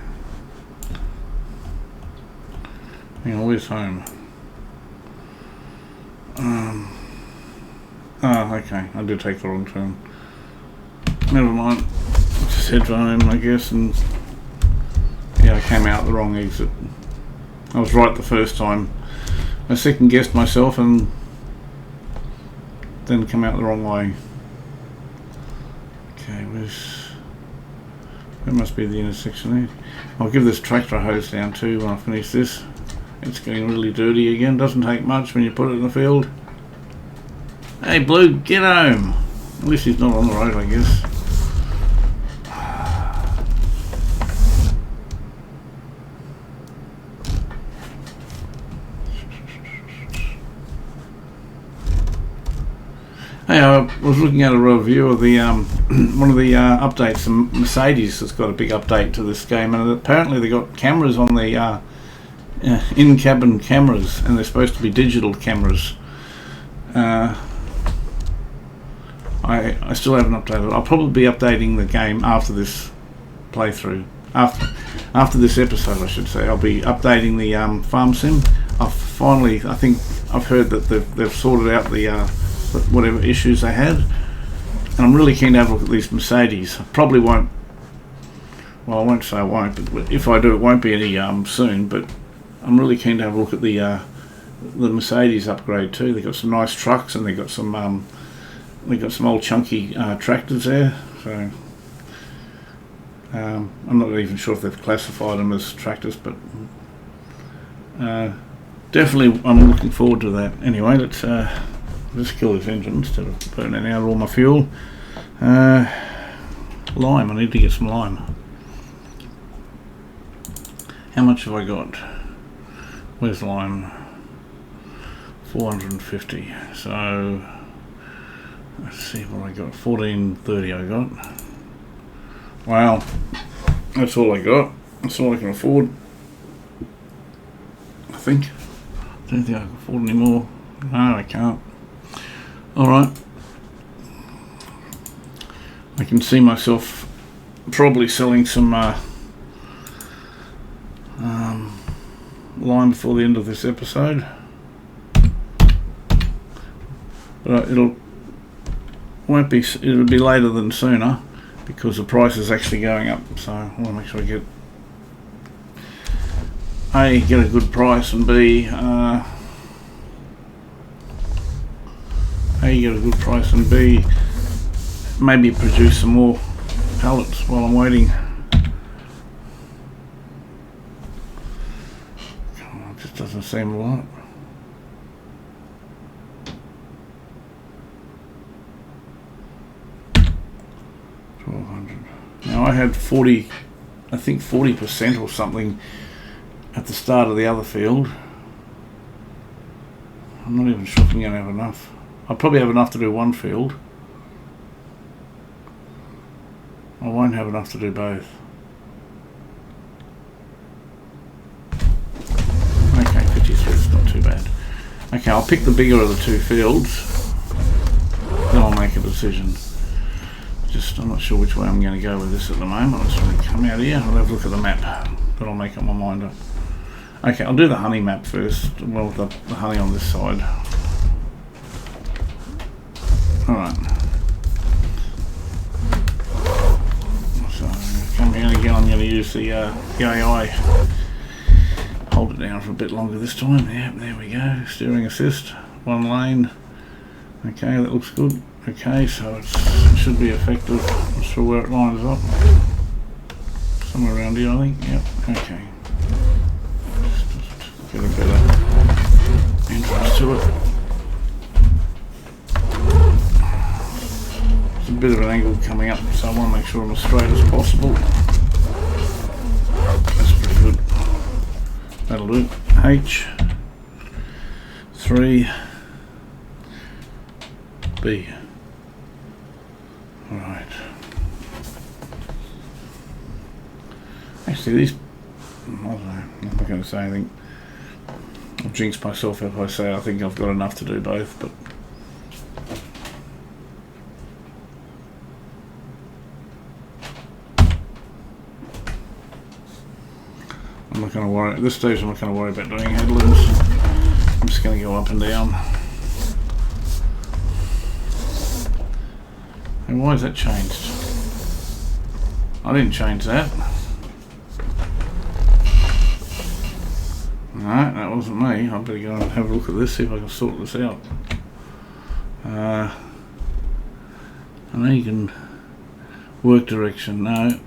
Hang on, where's home? Oh, okay. I did take the wrong turn. Never mind. Just head for home, I guess, and yeah, I came out the wrong exit. I was right the first time. I second guessed myself and then come out the wrong way. Okay, that must be the intersection there. I'll give this tractor a hose down too when I finish this. It's getting really dirty again. Doesn't take much when you put it in the field. Hey Blue, get home! At least he's not on the road, I guess. Hey, I was looking at a review of the one of the updates. Mercedes has got a big update to this game, and apparently they got cameras on the in-cabin cameras, and they're supposed to be digital cameras. I still haven't updated. I'll probably be updating the game after this playthrough. After this episode, I should say, I'll be updating the farm sim. I think I've heard that they've sorted out the whatever issues they had, and I'm really keen to have a look at these Mercedes. I probably won't. Well, I won't say I won't, but if I do, it won't be any soon. But I'm really keen to have a look at the Mercedes upgrade too. They've got some nice trucks, and they've got some old chunky tractors there. So I'm not even sure if they've classified them as tractors, but definitely I'm looking forward to that. Anyway, let's kill this engine instead of burning out all my fuel. Lime, I need to get some lime. How much have I got? Where's lime? 450. So let's see what I got. 1430 I got. Wow, that's all I got. That's all I can afford, I think. I don't think I can afford any more. No, I can't. Alright. I can see myself probably selling some lime before the end of this episode. But it'll be later than sooner, because the price is actually going up. So I want to make sure I get A, get a good price, and B, maybe produce some more pallets while I'm waiting. Come on, it just doesn't seem a lot. Now I had 40% or something at the start of the other field. I'm not even sure if I'm going to have enough. I'll probably have enough to do one field. I won't have enough to do both. Okay, 53 is not too bad. Okay, I'll pick the bigger of the two fields, then I'll make a decision. I'm not sure which way I'm going to go with this at the moment. I'm just going to come out here and I'll have a look at the map, then I'll make up my mind up. Okay, I'll do the honey map first. Well, the honey on this side. Alright. So, coming out again, I'm going to use the AI. Hold it down for a bit longer this time. Yep, there we go. Steering assist. One lane. Okay, that looks good. Okay, so it should be effective. Not sure where it lines up. Somewhere around here, I think. Yep, okay. Just get a better entrance to it. It's a bit of an angle coming up, so I want to make sure I'm as straight as possible. That's pretty good. That'll do. H3B. Alright. Actually, these, I don't know, I'm not going to say anything. I'll jinx myself if I say I think I've got enough to do both, but I'm not going to worry, at this stage I'm not going to worry about doing headlands. I'm just going to go up and down. And why has that changed? I didn't change that. No, that wasn't me. I better go and have a look at this, see if I can sort this out. I know you can work direction. No.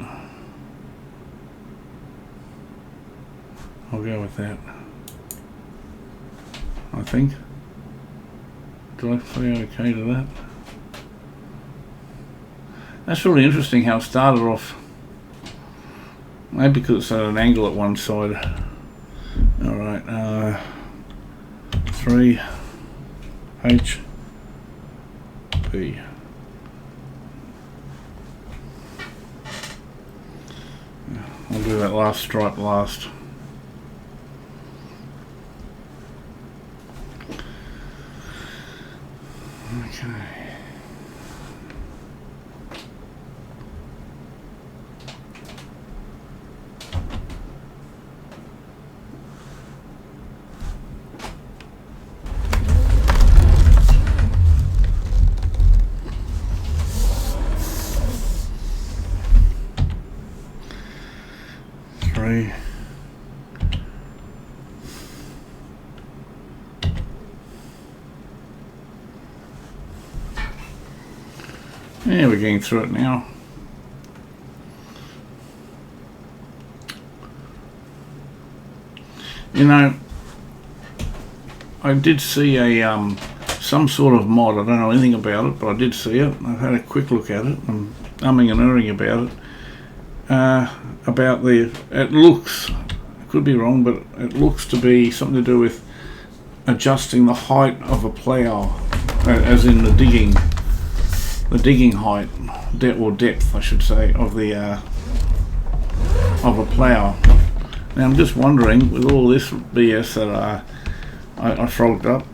I'll go with that. I think. Do I say okay to that? That's really interesting how it started off. Maybe because it's at an angle at one side. Alright, 3 H B. B. I'll do that last stripe last. Okay. Three. Yeah, we're getting through it now. You know, I did see a some sort of mod. I don't know anything about it, but I did see it. I've had a quick look at it. I'm umming and erring about it. About it looks, I could be wrong, but it looks to be something to do with adjusting the height of a plough, as in the digging height, or depth, I should say, of a plough. Now I'm just wondering, with all this BS that I frogged up,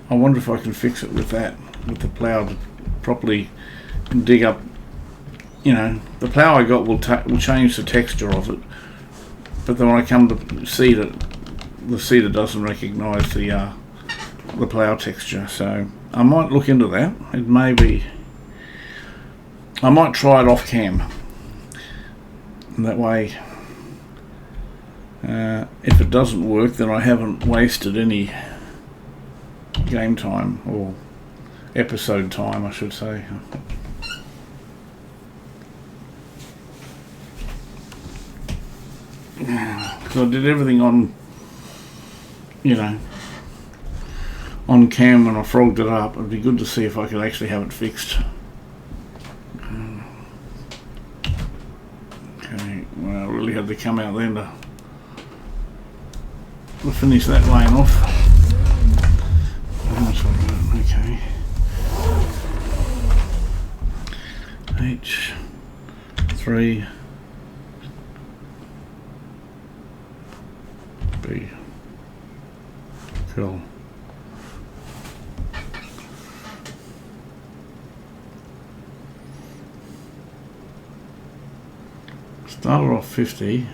I wonder if I can fix it with that, with the plough to properly dig up. You know, the plough I got will change the texture of it, but then when I come to seed it, the seeder doesn't recognise the plough texture. So I might look into that. It may be, I might try it off cam, and that way if it doesn't work, then I haven't wasted any game time, or episode time I should say. Because I did everything on, you know, on cam when I frogged it up. It'd be good to see if I could actually have it fixed. Okay, well, I really had to come out then to finish that lane off. Okay. H3 B. Cool. Started off 50.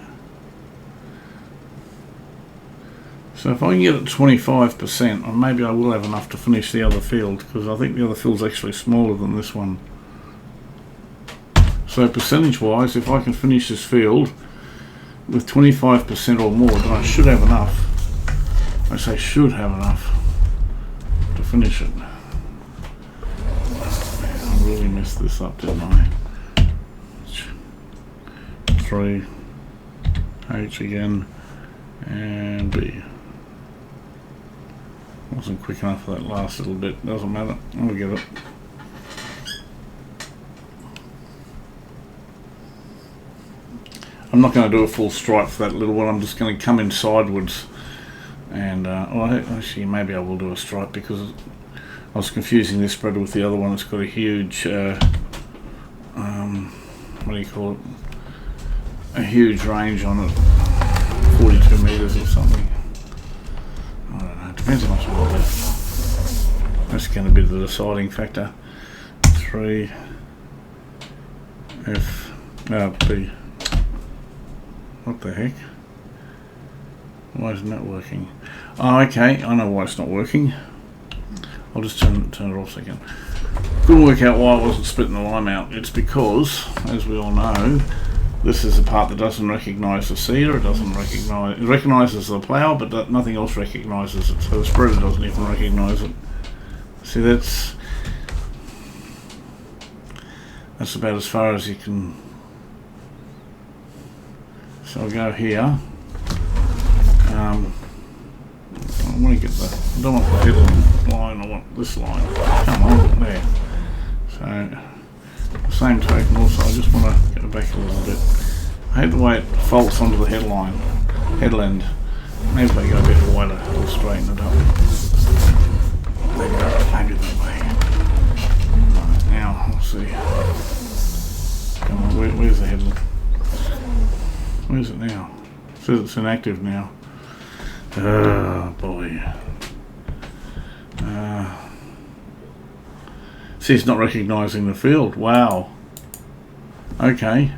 So if I can get it 25%, or maybe I will have enough to finish the other field, because I think the other field's actually smaller than this one. So percentage wise, if I can finish this field with 25% or more, then I should have enough. I say should have enough to finish it. I really messed this up, didn't I? 3 H again and B. Wasn't quick enough for that last little bit. Doesn't matter. I'll get it. I'm not going to do a full stripe for that little one. I'm just going to come in sidewards, and well, actually maybe I will do a stripe, because I was confusing this spreader with the other one. It's got a huge what do you call it? A huge range on it, 42 meters or something. I don't know. It depends how much I do. That's going to be the deciding factor. 3 F B. What the heck? Why isn't that working? Oh, okay, I know why it's not working. I'll just turn it off a second. Couldn't work out why I wasn't splitting the lime out. It's because, as we all know, this is the part that doesn't recognise the seeder. It recognises the plough, but nothing else recognises it. So the spreader doesn't even recognise it. See, that's about as far as you can. So I'll go here. I want to get I don't want the head line, I want this line. Come on, there. So, the same token also, I just want to go back a little bit. I hate the way it faults onto the headland. Maybe I go a bit wider to straighten it up. Maybe that way. Right, now, let's see. Come on, where's the headland? Where's it now? It says it's inactive now. Oh boy. See, it's not recognising the field. Wow. Okay.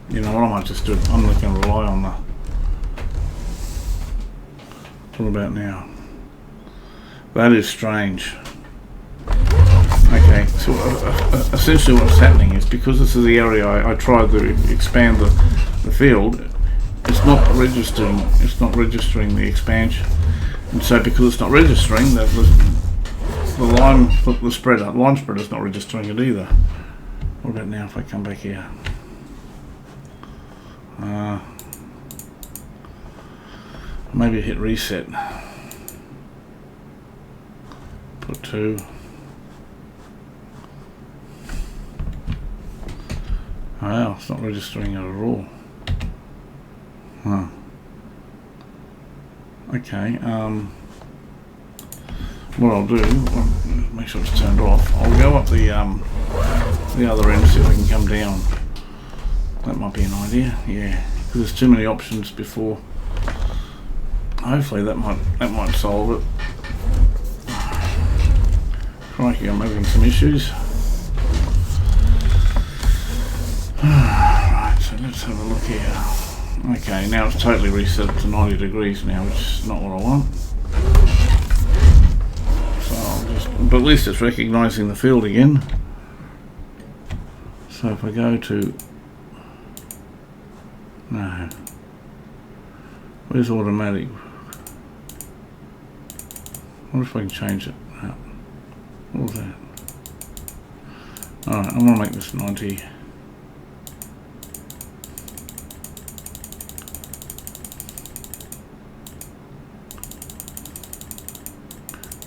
You know what, I might just do it. I'm not going to rely on the... What about now? That is strange. Okay, so essentially what's happening is, because this is the area I tried to expand the field, it's not registering the expansion, and so because it's not registering, the line spreader's not registering it either. What about now if I come back here? Maybe hit reset. Put 2. Wow, it's not registering it at all. Huh. Okay, what I'll do, make sure it's turned off, I'll go up the other end, see if I can come down. That might be an idea, yeah, because there's too many options before. Hopefully that might solve it. Crikey, I'm having some issues. Right, so let's have a look here. Okay, now it's totally reset to 90 degrees now, which is not what I want. So I'll but at least it's recognising the field again. So if I go to... No. Where's automatic? What if I can change it? No. What was that? Alright, I'm going to make this 90.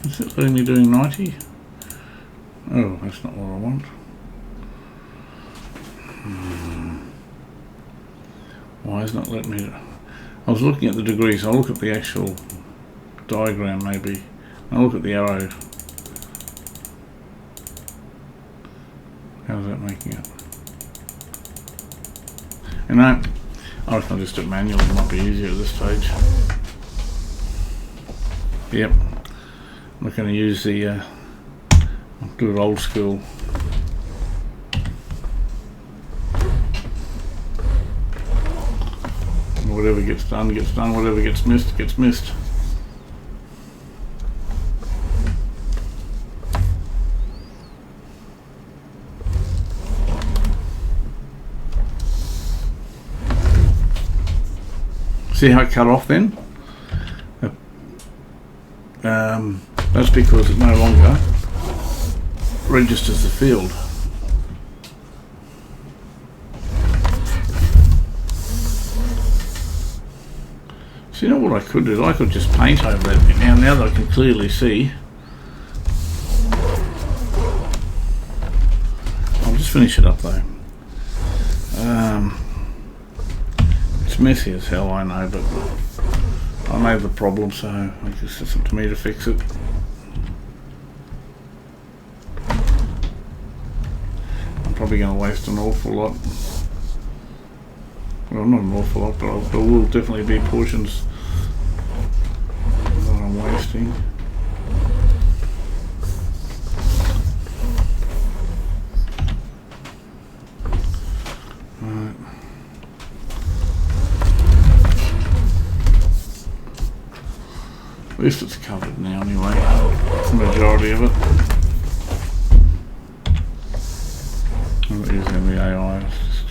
Is it letting me doing 90? Oh, that's not what I want. Why is it not letting me... I was looking at the degrees. I'll look at the actual diagram maybe. I'll look at the arrow. How's that making it? You know, I reckon I'll just do it manually. It might be easier at this stage. Yep. I'm not going to use the... I'll do it old school. Whatever gets done, gets done. Whatever gets missed, gets missed. See how it cut off then? That's because it no longer registers the field. So you know what I could do? I could just paint over that bit now that I can clearly see. I'll just finish it up though. It's messy as hell, I know, but I know the problem, so I guess it's up to me to fix it. I'm probably going to waste an awful lot. Well, not an awful lot, but there will definitely be portions that I'm wasting. Right. At least it's covered now anyway, the majority of it. I'm not using the AI, it's just...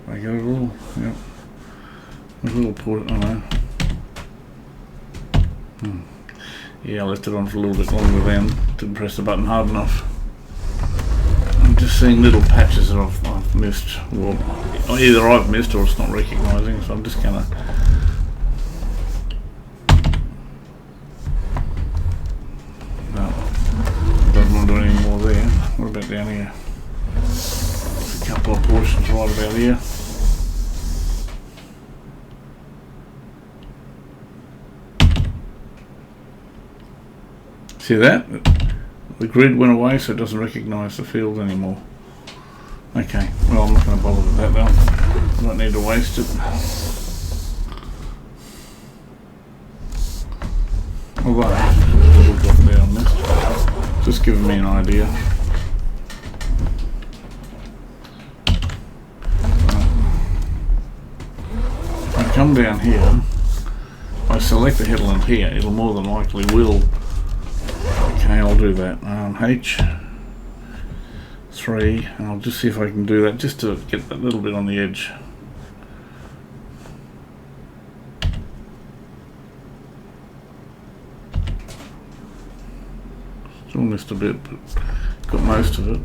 I get it all, yep. There's a little port, I know. Yeah, I left it on for a little bit longer then, didn't press the button hard enough. I'm just seeing little patches that I've missed. Well, either I've missed or it's not recognising, so I'm just gonna... No, doesn't want to do any more there. What about down here? There's a couple of portions right about here. See that? The grid went away, so it doesn't recognise the field anymore. Okay, well, I'm not going to bother with that now. I don't need to waste it. Although, a little drop there on this. Just giving me an idea. If I come down here, I select the headland here, it'll more than likely will. Okay, I'll do that. H3, and I'll just see if I can do that just to get that little bit on the edge. Still missed a bit, but got most of it.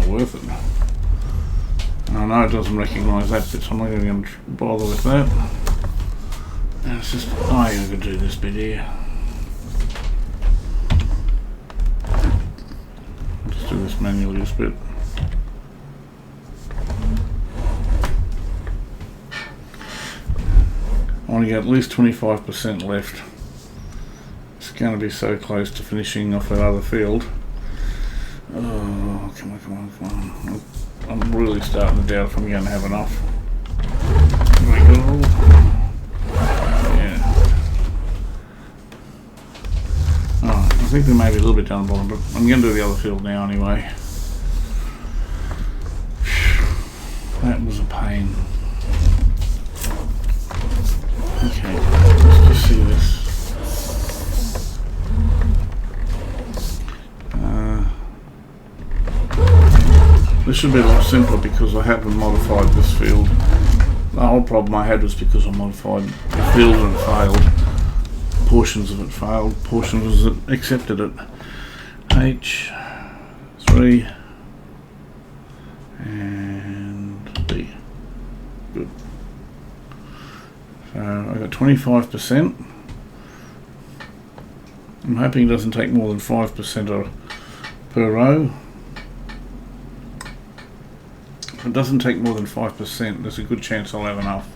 Worth it. I know it doesn't recognise that bit, so I'm not going to bother with that. And it's just, I could do this bit here. I'll just do this manually this bit. I want to get at least 25% left. It's going to be so close to finishing off that other field. Oh, come on. I'm really starting to doubt if I'm going to have enough. There we go. Yeah. Oh, I think there may be a little bit down the bottom, but I'm going to do the other field now anyway. That was a pain. Okay, let's just see this. This should be a lot simpler because I haven't modified this field. The whole problem I had was because I modified the field and it failed. Portions of it failed, portions of it accepted it. H3 and B. Good. So I got 25%. I'm hoping it doesn't take more than 5% per row. If it doesn't take more than 5%, there's a good chance I'll have enough.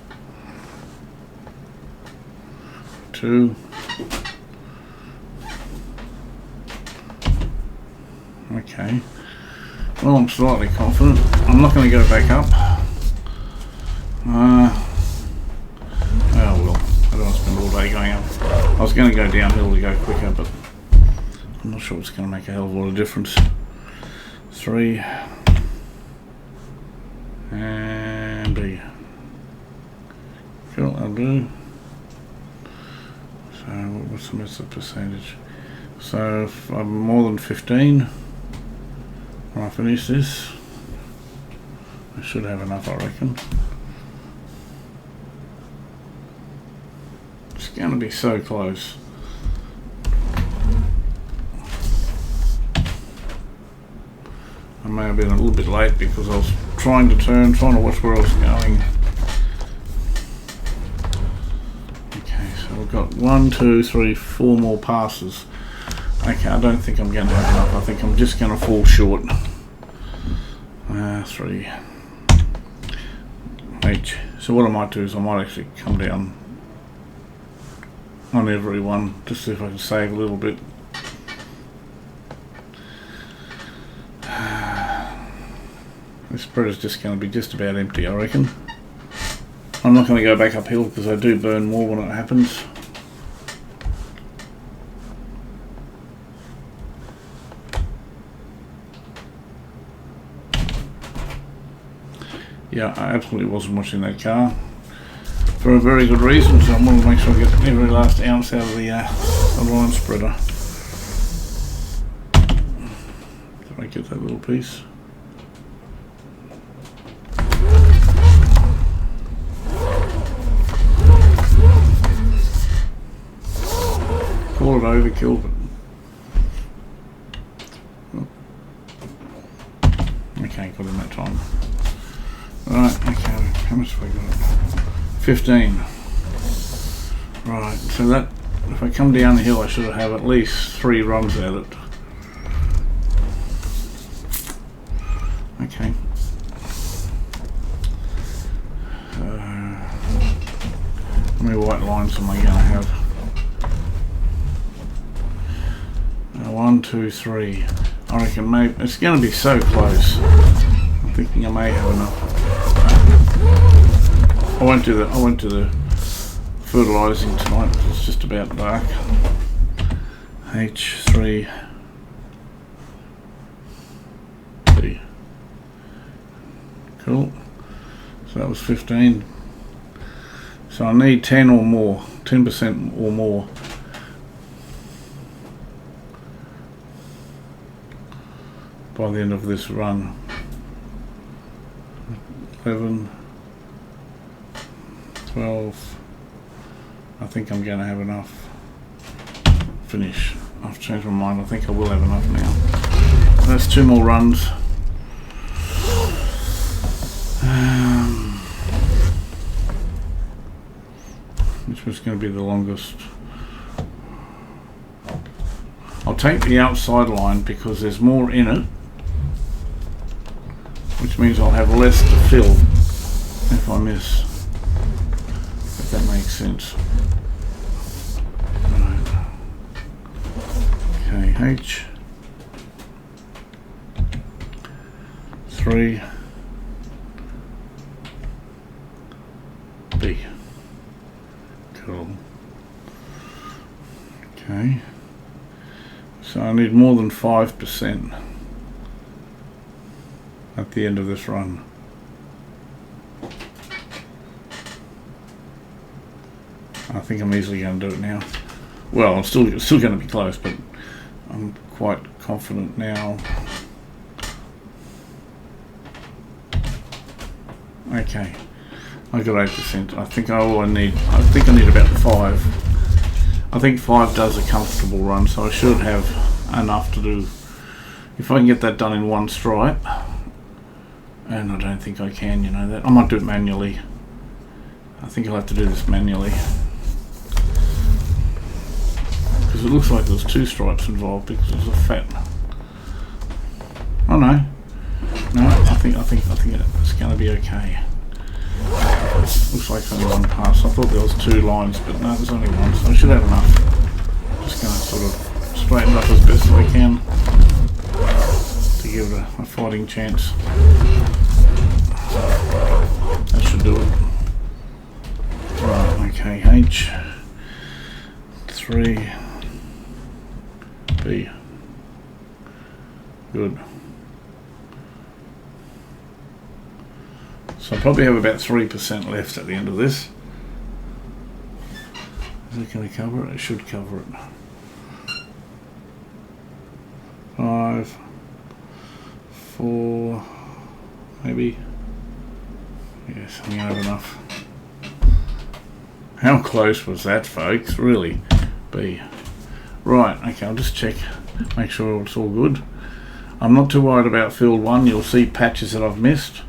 2. Okay. Well, I'm slightly confident. I'm not going to go back up. Oh well, I don't want to spend all day going up. I was going to go downhill to go quicker, but I'm not sure it's going to make a hell of a lot of difference. 3. And B. Cool, I'll do. So what's the percentage? So if I'm more than 15 when I finish this, I should have enough, I reckon. It's going to be so close. I may have been a little bit late because I was trying to watch where I was going. Okay, so we've got 1, 2, 3, 4 more passes. Okay, I don't think I'm going to have enough. I think I'm just going to fall short. 3. H. So what I might do is I might actually come down on every one to see if I can save a little bit. This spread is just going to be just about empty, I reckon. I'm not going to go back uphill because I do burn more when it happens. Yeah, I absolutely wasn't watching that car for a very good reason, so I want to make sure I get every last ounce out of the line spreader. Did I get that little piece? Call it overkill, but okay, got him that time. Right, okay, how much have I got? 15. Right, so that, if I come down the hill I should have at least 3 runs at it. many white lines am I going to have? 1, 2, 3. I reckon maybe it's going to be so close. I'm thinking I may have enough. I won't do the fertilising tonight because it's just about dark. H3 B. Cool. So that was 15. So I need 10 or more, 10% or more. By the end of this run. 11, 12. I think I'm going to have enough. Finish. I've changed my mind. I think I will have enough now. That's 2 more runs. Which was going to be the longest. I'll take the outside line because there's more in it, which means I'll have less to fill if I miss, if that makes sense. Right. Okay, H 3 B. Cool. Okay. So I need more than 5% at the end of this run. I think I'm easily going to do it now. Well, I'm still going to be close, but I'm quite confident now. Okay, I got 8%. I think I need about 5. I think 5 does a comfortable run, so I should have enough to do. If I can get that done in one stripe, and I don't think I can, you know that. I might do it manually. I think I'll have to do this manually. Because it looks like there's 2 stripes involved because there's a fat. Oh no. No, I think it's going to be okay. Looks like only 1 pass. I thought there was 2 lines, but no, there's only 1, so I should have enough. Just going to sort of straighten it up as best as I can to give it a fighting chance. That should do it. Right, okay, H 3 B. Good. So I probably have about 3% left at the end of this. Is it going to cover it? It should cover it. 5, 4, maybe. Yes, I'm going to have enough. How close was that, folks? Really? B. Right, okay, I'll just check, make sure it's all good. I'm not too worried about field 1. You'll see patches that I've missed.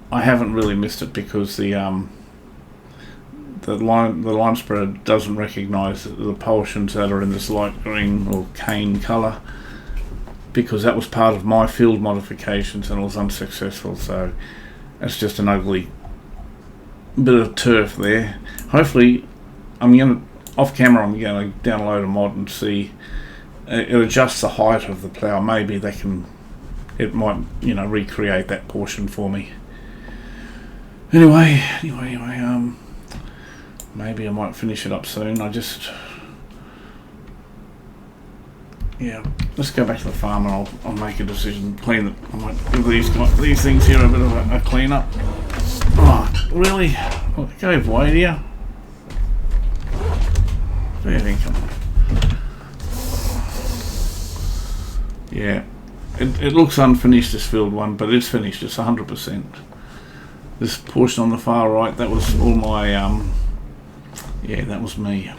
I haven't really missed it because the line spreader doesn't recognise the portions that are in this light green or cane colour, because that was part of my field modifications and it was unsuccessful, so it's just an ugly bit of turf there. Hopefully, off camera I'm going to download a mod and see it adjusts the height of the plough. Maybe it might recreate that portion for me. Anyway, maybe I might finish it up soon. Let's go back to the farm and I'll make a decision. I might give these things here a bit of a clean up. Oh, really? Go wide here. Fair income. Yeah, it looks unfinished, this field 1, but it's finished. It's 100%. This portion on the far right, that was all my, that was me. I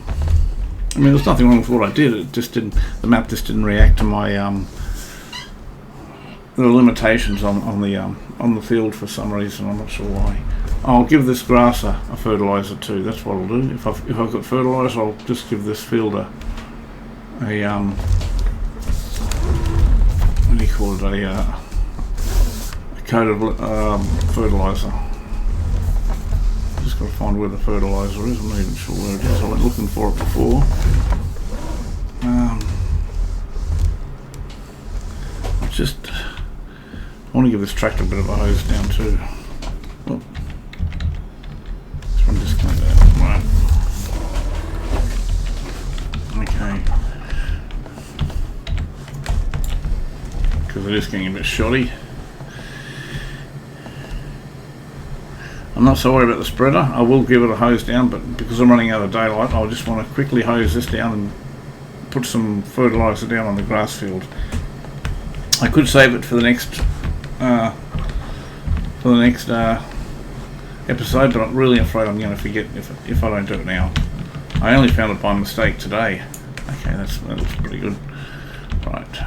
mean, there's nothing wrong with what I did. It just didn't. The map just didn't react to my the limitations on the field for some reason. I'm not sure why. I'll give this grass a fertiliser too. That's what I'll do. If I've got fertiliser, I'll just give this field a what do you call it? A coat of fertiliser. Just got to find where the fertiliser is. I'm not even sure where it is. I went looking for it before. I want to give this tractor a bit of a hose down too. Oh. This one just came out. Right. Okay. Because it is getting a bit shoddy. I'm not so worried about the spreader. I will give it a hose down, but because I'm running out of daylight, I'll just want to quickly hose this down and put some fertiliser down on the grass field. I could save it for the next episode, but I'm really afraid I'm going to forget if I don't do it now. I only found it by mistake today. Okay, that looks pretty good. Right.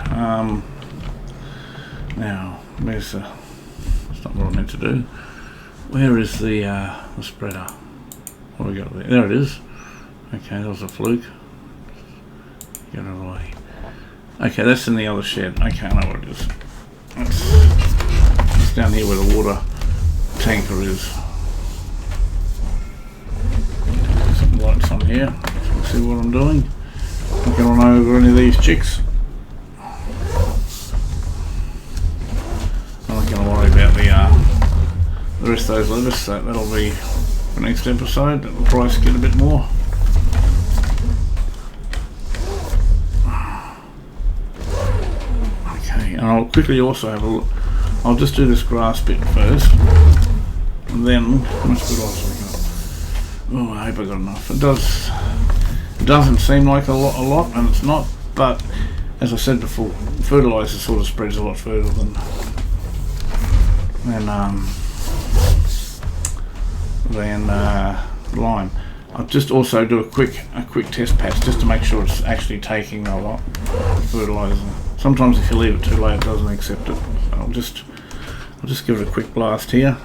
Now, where's the? That's not what I meant to do. Where is the spreader? What have we got there? There it is. Okay, that was a fluke. Get it away. Okay, that's in the other shed. Okay, I know what it is. It's down here where the water tanker is. Some lights on here, so you can see what I'm doing. I'm going to run over any of these chicks. I'm not going to worry about the rest of those lettuce, so that'll be the next episode. It'll price get a bit more. Okay, and I'll quickly also have a look. I'll just do this grass bit first, and then how much fertiliser we got? Oh, I hope I got enough. It doesn't seem like a lot, and it's not. But as I said before, fertiliser sort of spreads a lot further than lime. I'll just also do a quick test pass just to make sure it's actually taking a lot of fertiliser. Sometimes if you leave it too late, it doesn't accept it. So I'll just give it a quick blast here.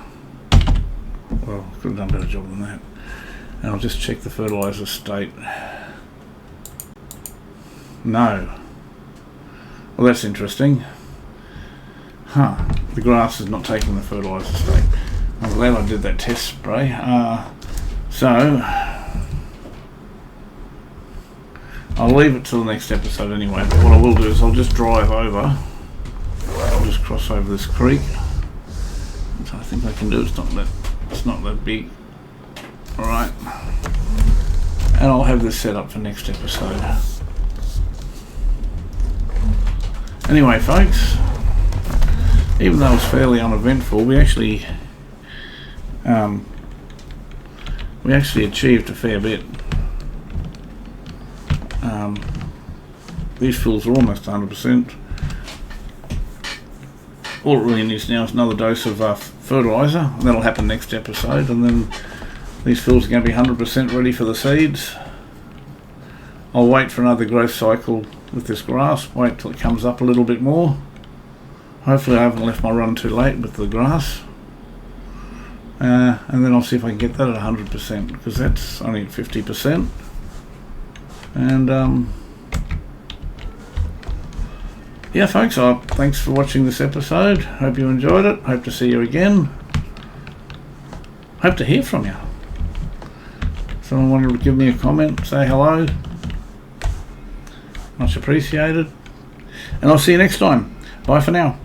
Well, I could have done a better job than that. And I'll just check the fertiliser state. No. Well, that's interesting. Huh. The grass is not taking the fertiliser state. I'm glad I did that test spray. So I'll leave it till the next episode anyway, but what I will do is I'll just drive over. I'll just cross over this creek. So I think I can do it. It's not that big. Alright. And I'll have this set up for next episode. Anyway folks, even though it was fairly uneventful, we actually achieved a fair bit. These fields are almost 100%. All it really needs now is another dose of fertiliser. That'll happen next episode, and then these fields are going to be 100% ready for the seeds. I'll wait for another growth cycle with this grass, wait till it comes up a little bit more. Hopefully I haven't left my run too late with the grass. And then I'll see if I can get that at 100%, because that's only at 50%. And yeah folks, thanks for watching this episode. Hope you enjoyed it. Hope to see you again. Hope to hear from you. Someone wanted to give me a comment, say hello. Much appreciated. And I'll see you next time. Bye for now.